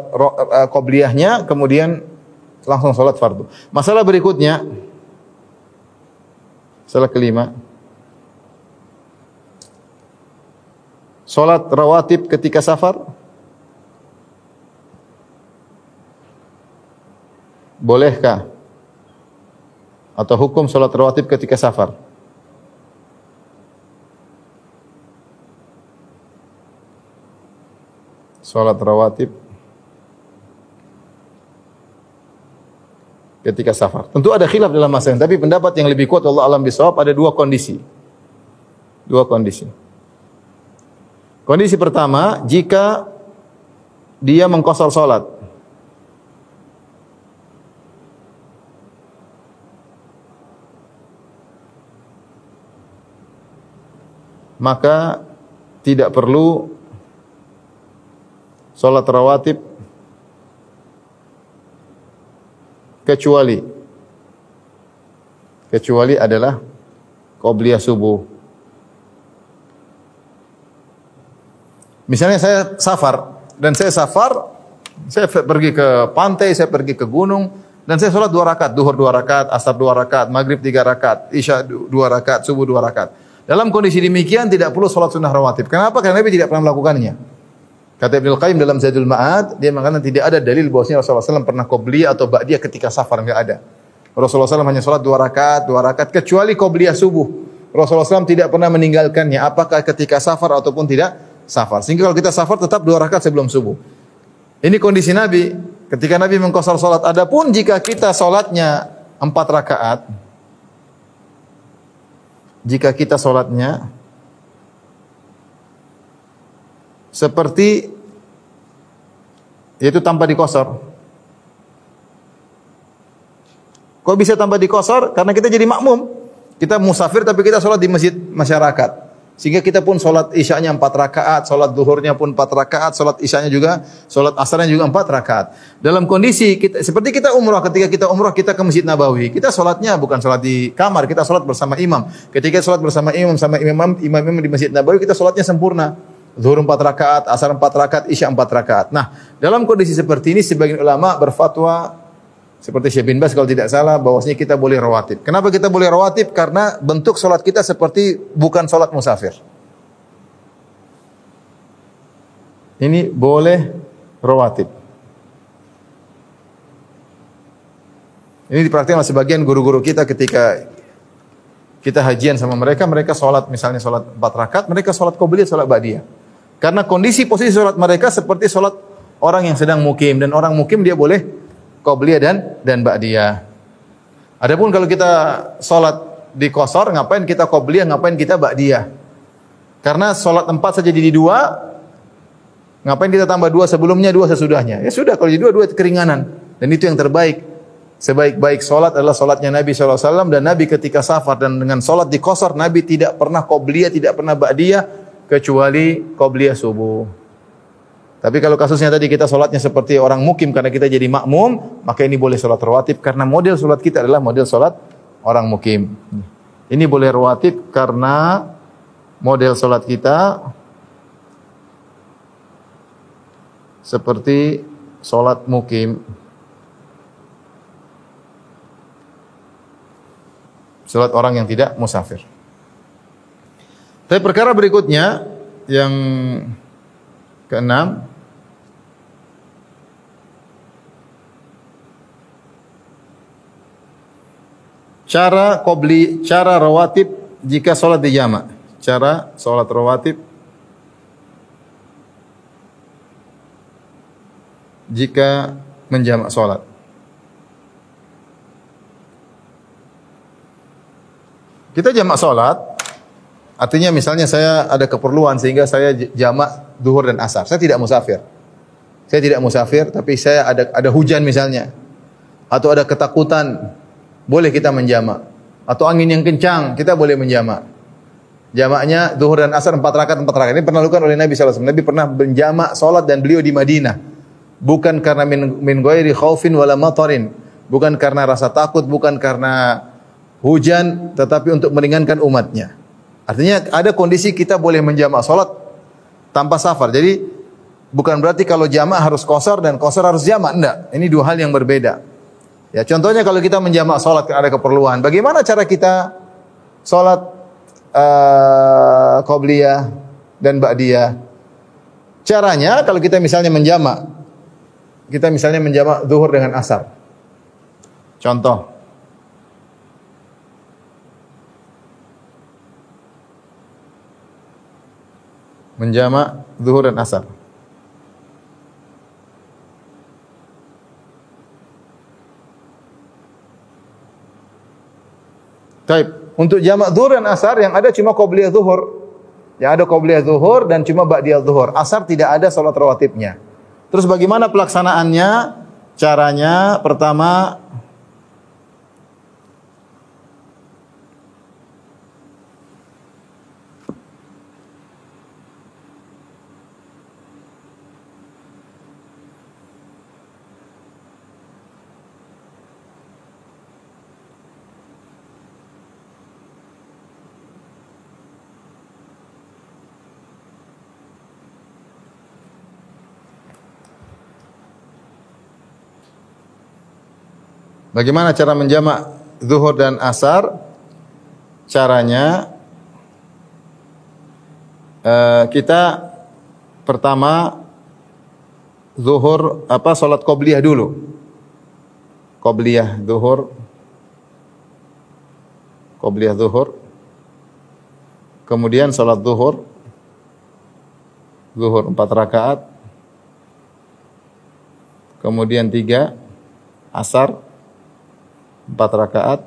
qabliyahnya, kemudian langsung salat fardu. Masalah berikutnya, masalah kelima, Salat rawatib ketika safar? Bolehkah? Atau hukum salat rawatib ketika safar? Salat rawatib ketika safar. Tentu ada khilaf dalam masalah ini, tapi pendapat yang lebih kuat Allah alam bisawab ada dua kondisi. Dua kondisi. Kondisi pertama, jika dia mengqashar salat. Maka tidak perlu salat rawatib kecuali adalah qabliyah subuh. Misalnya saya safar, saya pergi ke pantai, saya pergi ke gunung, dan saya sholat 2 rakaat, duhur 2 rakaat, asar 2 rakaat, maghrib 3 rakaat, isya 2 rakaat, subuh 2 rakaat. Dalam kondisi demikian tidak perlu sholat sunnah rawatib. Kenapa? Karena Nabi tidak pernah melakukannya. Kata Ibnu Qayyim dalam Zadul Ma'ad, dia mengatakan tidak ada dalil bahwasanya Rasulullah SAW pernah qobliyah atau ba'diyah ketika safar, enggak ada. Rasulullah SAW hanya sholat 2 rakaat, kecuali qobliyah subuh. Rasulullah SAW tidak pernah meninggalkannya, apakah ketika safar ataupun tidak safar. Sehingga kalau kita safar tetap 2 rakaat sebelum subuh. Ini kondisi Nabi ketika Nabi mengqashar salat. Adapun jika kita salatnya 4 rakaat, jika kita salatnya seperti yaitu tanpa diqashar. Kok bisa tanpa diqashar? Karena kita jadi makmum. Kita musafir tapi kita salat di masjid masyarakat. Sehingga kita pun salat isyanya 4 rakaat, salat zuhurnya pun 4 rakaat, salat isyanya juga, salat asarnya juga 4 rakaat. Dalam kondisi kita, seperti kita umrah, ketika kita umrah kita ke Masjid Nabawi, kita salatnya bukan salat di kamar, kita salat bersama imam. Ketika salat bersama imam sama imam di Masjid Nabawi, kita salatnya sempurna. Zuhur 4 rakaat, asar 4 rakaat, isya 4 rakaat. Nah, dalam kondisi seperti ini sebagian ulama berfatwa seperti Syekh bin Baz kalau tidak salah bahwasanya kita boleh rawatib. Kenapa kita boleh rawatib? Karena bentuk salat kita seperti bukan salat musafir. Ini boleh rawatib. Ini dipraktikkan oleh sebagian guru-guru kita ketika kita hajian sama mereka, mereka salat misalnya salat 4 rakaat, mereka salat qobliyah, salat ba'diyah. Karena kondisi posisi salat mereka seperti salat orang yang sedang mukim, dan orang mukim dia boleh qobliyah dan ba'diyah. Adapun kalau kita salat di qashar, ngapain kita qobliyah, ngapain kita ba'diyah? Karena salat 4 saja jadi 2, ngapain kita tambah 2 sebelumnya, 2 sesudahnya? Ya sudah, kalau jadi 2 keringanan. Dan itu yang terbaik. Sebaik-baik salat adalah salatnya Nabi SAW, dan Nabi ketika safar dan dengan salat di qashar, Nabi tidak pernah qobliyah, tidak pernah ba'diyah kecuali qobliyah subuh. Tapi kalau kasusnya tadi kita salatnya seperti orang mukim karena kita jadi makmum, maka ini boleh salat rawatib karena model salat kita adalah model salat orang mukim. Ini boleh rawatib karena model salat kita seperti salat mukim. Salat orang yang tidak musafir. Tapi perkara berikutnya yang keenam, cara rawatib jika salat di jamak. Cara salat rawatib jika menjamak salat. Kita jamak salat, artinya misalnya saya ada keperluan sehingga saya jamak zuhur dan asar. Saya tidak musafir. Tapi saya ada hujan misalnya, atau ada ketakutan, boleh kita menjamak. Atau angin yang kencang, kita boleh menjamak. Jamaknya zuhur dan asar 4 rakaat. Ini pernah dilakukan oleh Nabi SAW. Nabi pernah menjamak salat dan beliau di Madinah. Bukan karena min ghairi khaufin wala matarin. Bukan karena rasa takut, bukan karena hujan, tetapi untuk meringankan umatnya. Artinya ada kondisi kita boleh menjamak salat tanpa safar. Jadi bukan berarti kalau jamak harus qashar dan qashar harus jamak. Enggak. Ini 2 hal yang berbeda. Ya, contohnya kalau kita menjamak salat karena ada keperluan, bagaimana cara kita salat qobliyah? dan ba'diyah. Caranya kalau kita misalnya menjamak, zuhur dengan asar. Contoh, menjamak zuhur dan asar. Baik, untuk jamak zuhur dan asar yang ada cuma qabliyah zuhur. Yang ada qabliyah zuhur dan cuma ba'diyah zuhur. Asar tidak ada salat rawatibnya. Terus bagaimana pelaksanaannya? Caranya pertama bagaimana cara menjamak zuhur dan asar? Caranya kita pertama zuhur salat qabliyah dulu. Qabliyah zuhur. Kemudian salat zuhur 4 rakaat. Kemudian 3 asar 4 rakaat,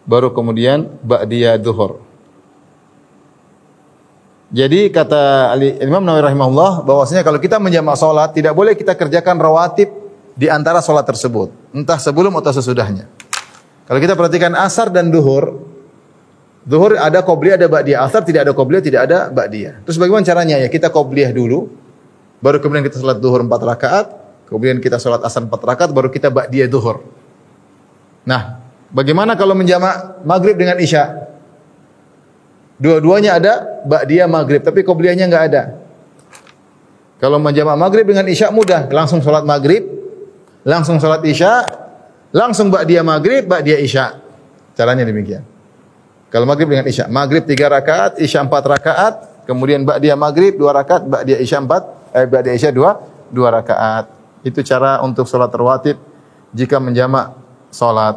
baru kemudian ba'diyah zuhur. Jadi kata Imam Nawawi rahimahullah bahwasanya kalau kita menjamak salat tidak boleh kita kerjakan rawatib di antara salat tersebut, entah sebelum atau sesudahnya. Kalau kita perhatikan asar dan zuhur ada qabliyah ada ba'diyah, asar tidak ada qabliyah tidak ada ba'diyah. Terus bagaimana caranya? Ya kita qabliyah dulu, baru kemudian kita salat zuhur 4 rakaat. Kemudian kita sholat asar 4 rakaat, baru kita ba'diyah zuhur. Nah, bagaimana kalau menjamak maghrib dengan isya? Dua-duanya ada ba'diyah maghrib, tapi qabliyahnya enggak ada. Kalau menjamak maghrib dengan isya mudah, langsung sholat maghrib, langsung sholat isya, langsung ba'diyah maghrib, ba'diyah isya. Caranya demikian. Kalau maghrib dengan isya, maghrib 3 rakaat, isya 4 rakaat, kemudian ba'diyah maghrib 2 rakaat, ba'diyah isya 2 rakaat. Itu cara untuk salat rawatib jika menjamak salat.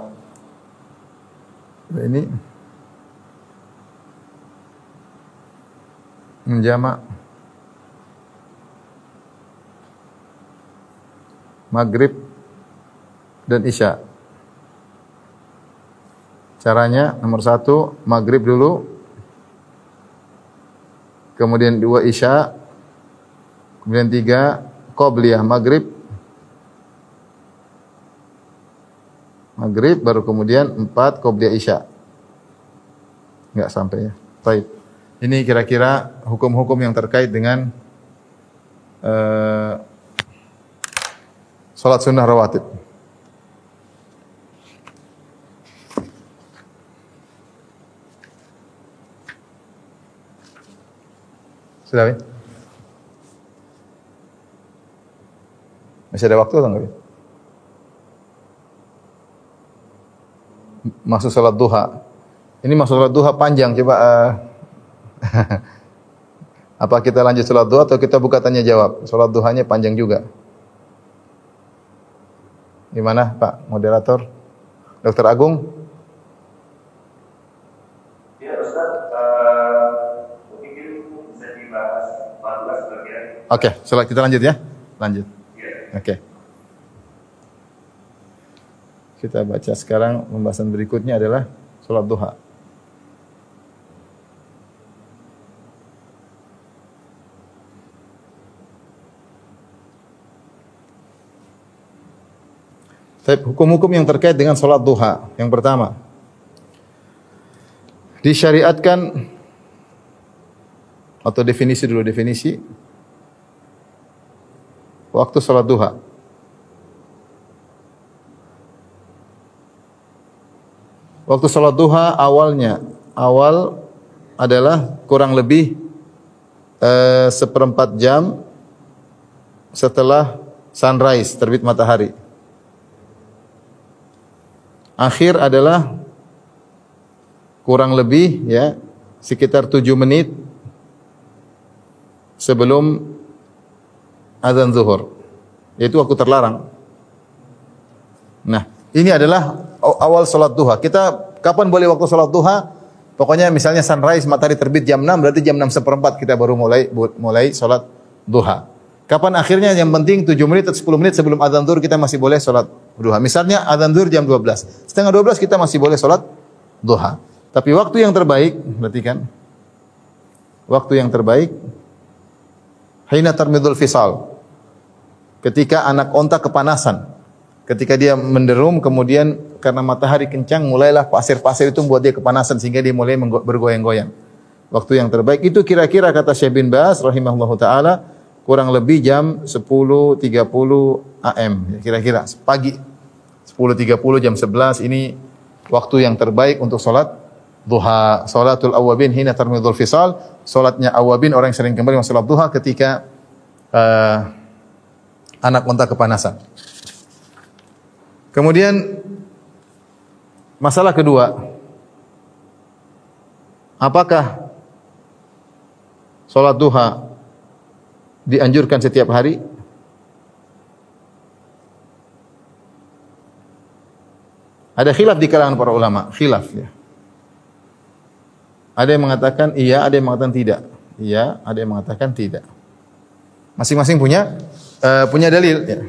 Ini menjamak maghrib dan isya. Caranya nomor 1 maghrib dulu, kemudian 2 isya, kemudian 3 qabliyah maghrib, baru kemudian 4 qabliyah isya. Enggak sampai ya. Baik. Ini kira-kira hukum-hukum yang terkait dengan salat sunnah rawatib. Sudah, Win? Masih ada waktu atau enggak? Masuk salat duha. Ini masuk salat duha panjang, coba apa kita lanjut salat duha atau kita buka tanya jawab? Salat duhanya panjang juga. Gimana Pak moderator? Dr. Agung? Ya Ustaz, mungkin bisa dibahas 14 bagian. Oke, kita lanjut ya. Lanjut. Oke. Kita baca sekarang pembahasan berikutnya adalah salat duha. Hukum-hukum yang terkait dengan salat duha. Yang pertama, disyariatkan atau definisi waktu salat duha. Waktu salat duha awal adalah kurang lebih 1/4 jam setelah sunrise, terbit matahari. Akhir adalah kurang lebih ya sekitar 7 menit sebelum azan zuhur. Yaitu waktu terlarang. Nah, ini adalah awal salat duha. Kita kapan boleh waktu salat duha? Pokoknya misalnya sunrise, matahari terbit jam 6, berarti jam 6:15 kita baru mulai salat duha. Kapan akhirnya? Yang penting 7 menit atau 10 menit sebelum azan zuhur kita masih boleh salat duha. Misalnya azan zuhur jam 12. Setengah 12 kita masih boleh salat duha. Tapi waktu yang terbaik, berarti kan? Waktu yang terbaik hina tarmidul fisal. Ketika anak onta kepanasan. Ketika dia menderum, kemudian karena matahari kencang, mulailah pasir-pasir itu membuat dia kepanasan sehingga dia mulai bergoyang-goyang. Waktu yang terbaik itu kira-kira kata Syekh bin Baz rahimahullahu taala kurang lebih jam 10.30 AM, kira-kira pagi 10.30 jam 11 ini waktu yang terbaik untuk salat duha. Salatul awwabin hina tarmidul fisal, salatnya awwabin orang yang sering kembali salat duha ketika anak unta kepanasan. Kemudian masalah kedua, apakah salat duha dianjurkan setiap hari? Ada khilaf di kalangan para ulama, khilaf ya. Ada yang mengatakan iya, ada yang mengatakan tidak. Iya, ada yang mengatakan tidak. Masing-masing punya dalil ya.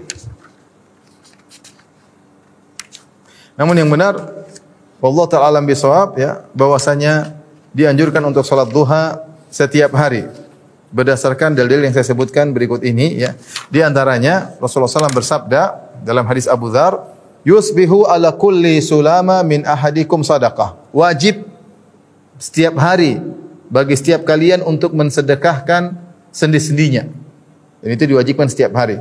Namun yang benar, wallahu ta'ala alam bisawab ya, bahwasanya dianjurkan untuk salat duha setiap hari. Berdasarkan dalil yang saya sebutkan berikut ini ya. Di antaranya Rasulullah SAW bersabda dalam hadis Abu Dzar, "Yusbihu ala kulli sulama min ahadikum sadaqah." Wajib setiap hari bagi setiap kalian untuk mensedekahkan sendi-sendinya. Dan itu diwajibkan setiap hari.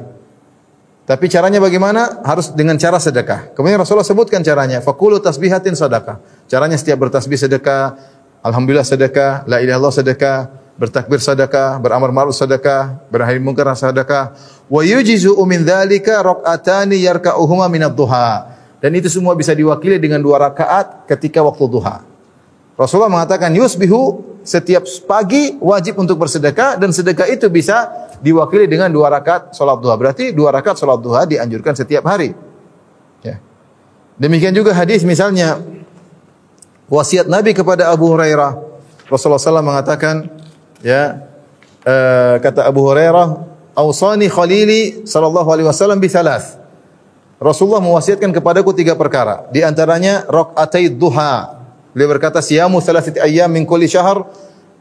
Tapi caranya bagaimana? Harus dengan cara sedekah. Kemudian Rasulullah sebutkan caranya, faqulu tasbihatin sadaqah. Caranya setiap bertasbih sedekah, alhamdulillah sedekah, la ilaha illallah sedekah, bertakbir sedekah, beramar ma'ruf sedekah, bernahi munkar sedekah. Wa yujizu min dzalika rak'atani yarka'uhuma min ad-duha. Dan itu semua bisa diwakili dengan 2 rakaat ketika waktu duha. Rasulullah mengatakan yusbihu, setiap pagi wajib untuk bersedekah, dan sedekah itu bisa diwakili dengan 2 rakaat salat duha. Berarti 2 rakaat salat duha dianjurkan setiap hari. Ya. Demikian juga hadis misalnya wasiat Nabi kepada Abu Hurairah. Rasulullah SAW mengatakan, ya, kata Abu Hurairah, "Ausani khalili sallallahu alaihi wasallam bi thalath." Rasulullah mewasiatkan kepadaku 3 perkara. Di antaranya rakaatai duha. Beliau berkata, "Siyamu thalathati ayyam min kulli syahr."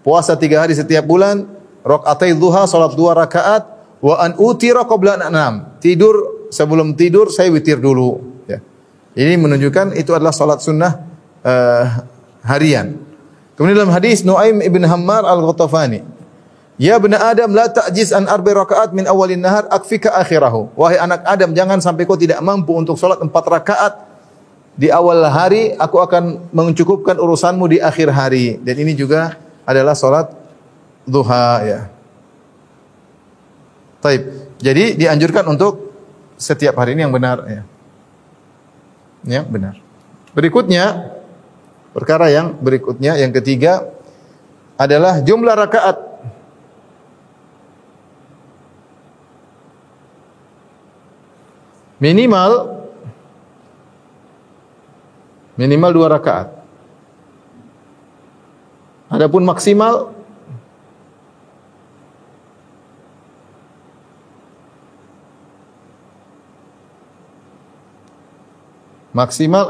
Puasa 3 hari setiap bulan. Rakaatai duha, salat 2 rakaat. Wa an utira qabla an anam. Tidur, sebelum tidur saya witir dulu. Ya. Ini menunjukkan itu adalah salat sunnah harian. Kemudian dalam hadis Nuaim ibn Hammar al-Ghatafani, "Ya bani Adam la ta'jiz an 4 rakaat min awalin nahar akfika akhirahu." Wahai anak Adam, jangan sampai kau tidak mampu untuk salat 4 rakaat di awal hari, aku akan mencukupkan urusanmu di akhir hari. Dan ini juga adalah salat duha ya. Taib. Jadi dianjurkan untuk setiap hari, ini yang benar ya. Yang benar. Berikutnya, perkara yang berikutnya, yang ketiga adalah jumlah rakaat. Minimal 2 rakaat. Adapun maksimal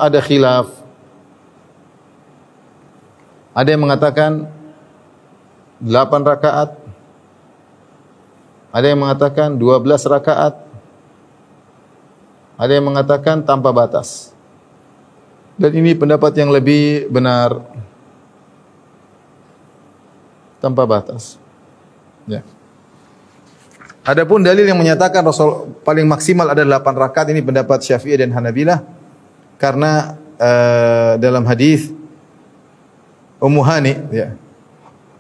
ada khilaf. Ada yang mengatakan 8 rakaat. Ada yang mengatakan 12 rakaat. Ada yang mengatakan tanpa batas. Dan ini pendapat yang lebih benar. Tanpa batas. Ya. Adapun dalil yang menyatakan Rasul paling maksimal ada 8 rakaat, ini pendapat Syafi'i dan Hanabilah. Karena dalam hadis Ummu Hani ya,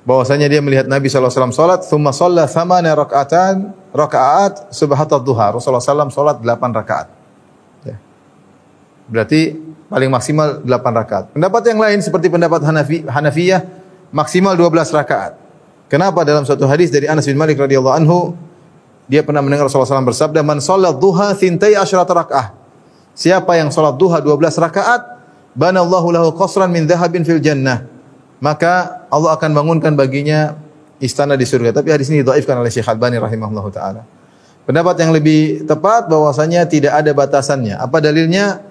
bahwasanya dia melihat Nabi SAW salat, thumma shalla 8 rakaat subhatat duha. Rasulullah SAW salat 8 rakaat. Ya. Berarti paling maksimal 8 rakaat. Pendapat yang lain seperti pendapat Hanafiyah maksimal 12 rakaat. Kenapa? Dalam suatu hadis dari Anas bin Malik radhiyallahu anhu, dia pernah mendengar Rasulullah SAW bersabda, "Man shalat duha thintai asyrata raka'ah." Siapa yang salat duha 12 rakaat, banallahu lahu qasran min dhahabin fil jannah. Maka Allah akan bangunkan baginya istana di surga. Tapi hadis ini dhaifkan oleh Syekh Albani rahimahullahu taala. Pendapat yang lebih tepat bahwasanya tidak ada batasannya. Apa dalilnya?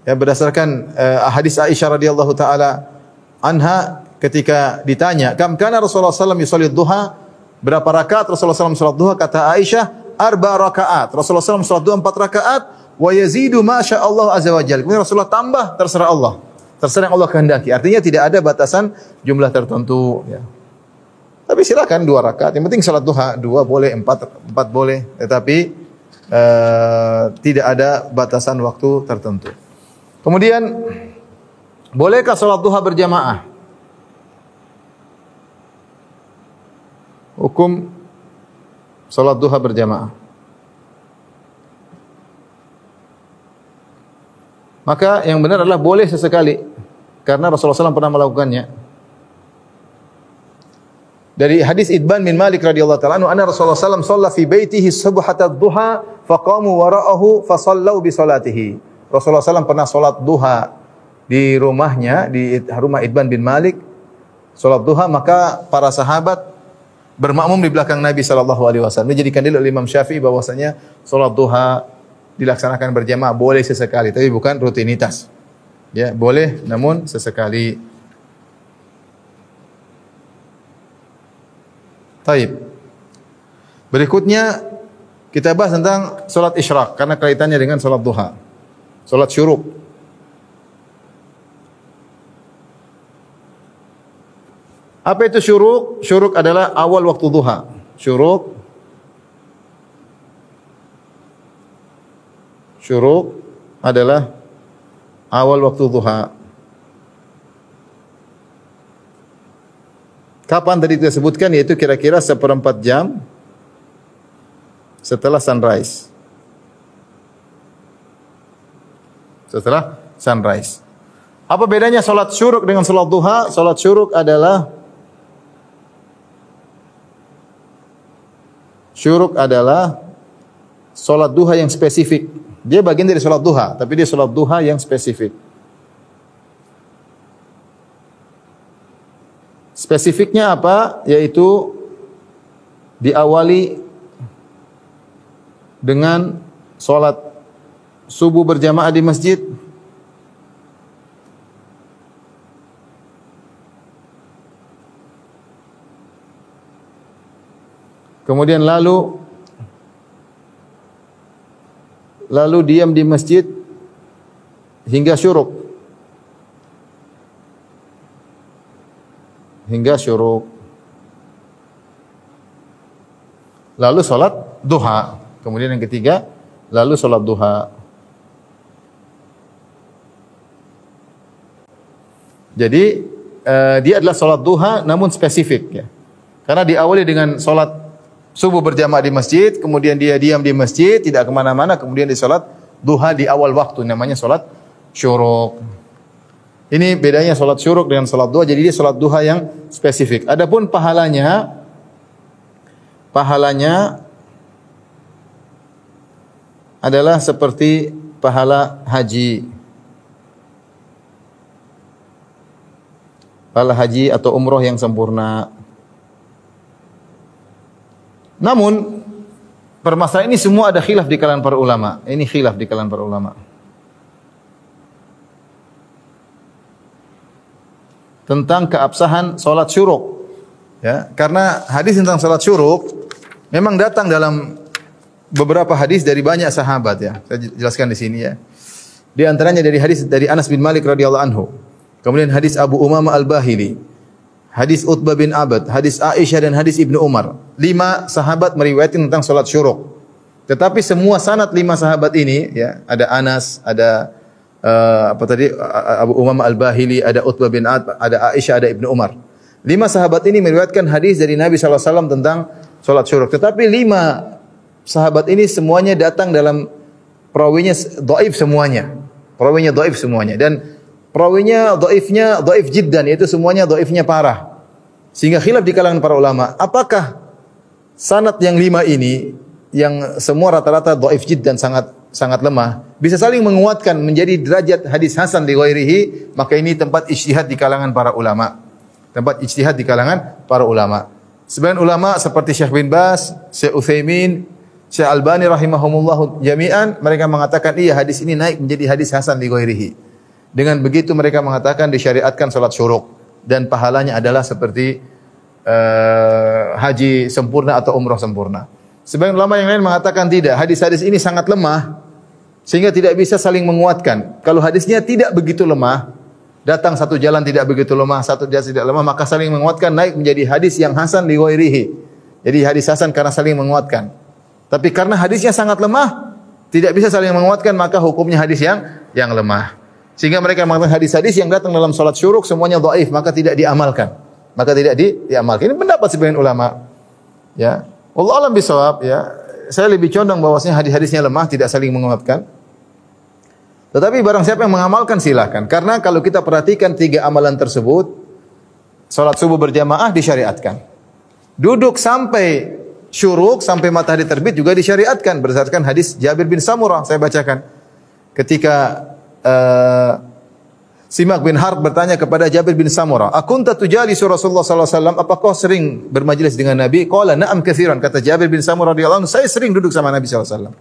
Ya, berdasarkan hadis Aisyah radhiyallahu taala anha ketika ditanya, "Kam kana Rasulullah sallallahu alaihi wasallam yusalli duha?" Berapa rakaat Rasulullah SAW salat duha? Kata Aisyah, 4 rakaat. Rasulullah SAW salat duha 4 rakaat, wa yazidu ma syaa Allah azza wa jalla. Kemudian Rasulullah tambah, terserah Allah. Terserah yang Allah kehendaki. Artinya tidak ada batasan jumlah tertentu, ya. Tapi silakan 2 rakaat. Yang penting salat duha 2 boleh, 4 boleh, tetapi tidak ada batasan waktu tertentu. Kemudian bolehkah salat duha berjamaah? Hukum salat duha berjamaah. Maka yang benar adalah boleh sesekali, karena Rasulullah SAW pernah melakukannya. Dari hadis Idban bin Malik radhiyallahu ta'ala anhu, anna Rasulullah SAW shalla fi baitihi subhata duha faqamu wara'ahu fasallau bi salatihi. Rasulullah SAW pernah salat duha di rumahnya, di rumah Idban bin Malik, salat duha, maka para sahabat bermakmum di belakang Nabi SAW. Ini dijadikan dalil oleh Imam Syafi'i bahwasanya salat duha dilaksanakan berjamaah boleh sesekali, tapi bukan rutinitas. Ya, boleh namun sesekali. Taib. Berikutnya kita bahas tentang salat isyraq karena kaitannya dengan salat duha. Salat syuruk. Apa itu syuruk? Syuruk adalah awal waktu duha. Syuruk adalah awal waktu duha. Kapan tadi kita sebutkan? Yaitu kira-kira 1/4 jam setelah sunrise. Setelah sunrise. Apa bedanya salat syuruk dengan salat duha? Salat syuruk adalah salat duha yang spesifik. Dia bagian dari salat duha, tapi dia salat duha yang spesifik. Spesifiknya apa? Yaitu diawali dengan salat subuh berjamaah di masjid. Kemudian lalu diam di masjid hingga syuruk. Lalu salat duha. Kemudian yang ketiga, lalu salat duha. Jadi dia adalah salat duha namun spesifik, ya. Karena diawali dengan salat subuh berjamaah di masjid, kemudian dia diam di masjid, tidak kemana-mana, kemudian dia salat duha di awal waktu, namanya salat syuruk. Ini bedanya salat syuruk dengan salat duha, jadi dia salat duha yang spesifik. Adapun pahalanya adalah seperti pahala haji. Pahala haji atau umroh yang sempurna. Namun permasalahan ini semua ada khilaf di kalangan para ulama. Ini khilaf di kalangan para ulama. Tentang keabsahan salat syuruk. Ya, karena hadis tentang salat syuruk memang datang dalam beberapa hadis dari banyak sahabat, ya. Saya jelaskan di sini, ya. Di antaranya dari hadis dari Anas bin Malik radhiyallahu anhu. Kemudian hadis Abu Umamah Al-Bahili. Hadis Utbah bin Abad, hadis Aisyah dan hadis Ibnu Umar. 5 sahabat meriwayatkan tentang salat syuruk. Tetapi semua sanad 5 sahabat ini, ya, ada Anas, ada Abu Umamah Al-Bahili, ada Utbah bin Abad, ada Aisyah, ada Ibnu Umar. 5 sahabat ini meriwayatkan hadis dari Nabi SAW tentang salat syuruk. Tetapi 5 sahabat ini semuanya datang dalam perawinya dhaif semuanya. Dan perawinya dhaif jiddan, yaitu semuanya dhaifnya parah. Sehingga khilaf di kalangan para ulama, apakah sanad yang 5 ini yang semua rata-rata dhaif jiddan, sangat lemah, bisa saling menguatkan menjadi derajat hadis hasan li ghairihi, maka ini tempat ijtihad di kalangan para ulama. Tempat ijtihad di kalangan para ulama. Sebagian ulama seperti Syekh bin Baz, Syekh Utsaimin, Syekh Albani rahimahumullah jami'an, mereka mengatakan iya hadis ini naik menjadi hadis hasan li ghairihi. Dengan begitu mereka mengatakan disyariatkan salat syuruk dan pahalanya adalah seperti haji sempurna atau umrah sempurna. Sebagian ulama yang lain mengatakan tidak, hadis-hadis ini sangat lemah sehingga tidak bisa saling menguatkan. Kalau hadisnya tidak begitu lemah, datang satu jalan tidak begitu lemah, satu jalan tidak lemah, maka saling menguatkan naik menjadi hadis yang hasan li ghairihi. Jadi hadis hasan karena saling menguatkan. Tapi karena hadisnya sangat lemah, tidak bisa saling menguatkan, maka hukumnya hadis yang lemah. Sehingga mereka mengatakan hadis-hadis yang datang dalam salat syuruk semuanya dhaif, maka tidak diamalkan. Maka tidak diamalkan. Ini pendapat sebagian ulama. Ya. Wallahu a'lam bishawab, ya. Saya lebih condong bahwasanya hadis-hadisnya lemah, tidak saling menguatkan. Tetapi barang siapa yang mengamalkan silakan. Karena kalau kita perhatikan 3 amalan tersebut, salat subuh berjamaah disyariatkan. Duduk sampai syuruk, sampai matahari terbit juga disyariatkan berdasarkan hadis Jabir bin Samurah. Saya bacakan. Ketika Simak bin Harb bertanya kepada Jabir bin Samurah, "Akunta tujalisu Rasulullah sallallahu alaihi wasallam? Apakah kau sering bermajlis dengan Nabi?" Qala, "Na'am katsiran." Kata Jabir bin Samurah radhiyallahu anhu, "Saya sering duduk sama Nabi sallallahu alaihi wasallam.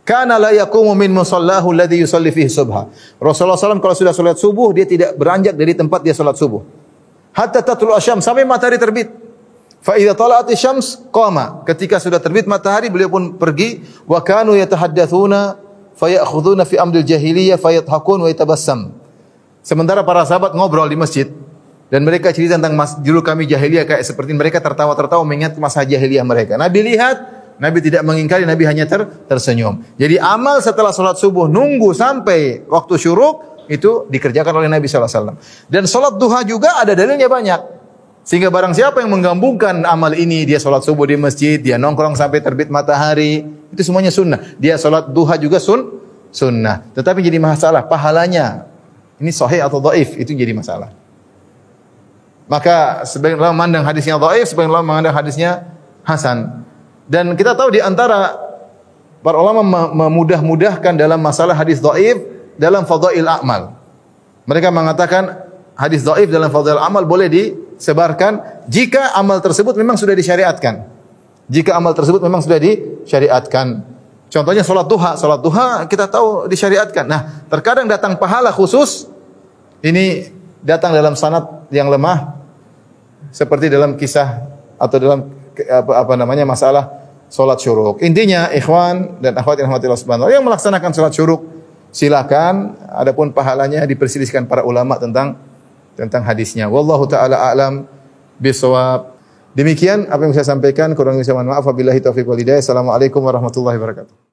Kana la yaqumu min musallahu alladhi yusalli fihi subha." Rasulullah SAW kalau sudah salat subuh, dia tidak beranjak dari tempat dia salat subuh. Hatta tatlu asyams, sampai matahari terbit. Fa idza tala'at asy-syams qama. Ketika sudah terbit matahari, beliau pun pergi. Wa kanu yatahaddatsuna fayakhuduna fi amril jahiliyah fayathakun wa yatabassam. Sementara para sahabat ngobrol di masjid dan mereka cerita tentang dulu kami jahiliyah kayak seperti mereka tertawa-tertawa mengingat masa jahiliyah mereka. Nabi lihat, Nabi tidak mengingkari, Nabi hanya tersenyum. Jadi amal setelah salat subuh nunggu sampai waktu syuruk itu dikerjakan oleh Nabi sallallahu alaihi wasallam. Dan salat duha juga ada dalilnya banyak. Sehingga barang siapa yang menggabungkan amal ini, dia salat subuh di masjid, dia nongkrong sampai terbit matahari, itu semuanya sunnah. Dia salat duha juga sunnah. Tetapi jadi masalah pahalanya. Ini sahih atau dhaif, itu jadi masalah. Maka sebagian ulama memandang hadisnya dhaif, sebagian ulama memandang hadisnya hasan. Dan kita tahu di antara para ulama memudah-mudahkan dalam masalah hadis dhaif dalam fadhail a'mal. Mereka mengatakan hadis dhaif dalam fadhail amal boleh disebarkan jika amal tersebut memang sudah disyariatkan. Jika amal tersebut memang sudah disyariatkan. Contohnya salat duha kita tahu disyariatkan. Nah, terkadang datang pahala khusus ini datang dalam sanad yang lemah seperti dalam kisah atau dalam masalah salat syuruk. Intinya ikhwan dan akhwat yang rahmatillah subhanahu yang melaksanakan salat syuruk silakan, adapun pahalanya diperselisihkan para ulama tentang hadisnya. Wallahu taala a'lam bishawab. Demikian apa yang saya sampaikan, kurang lebih saya mohon maaf. Wabillahi taufiq wal hidayah. Assalamualaikum warahmatullahi wabarakatuh.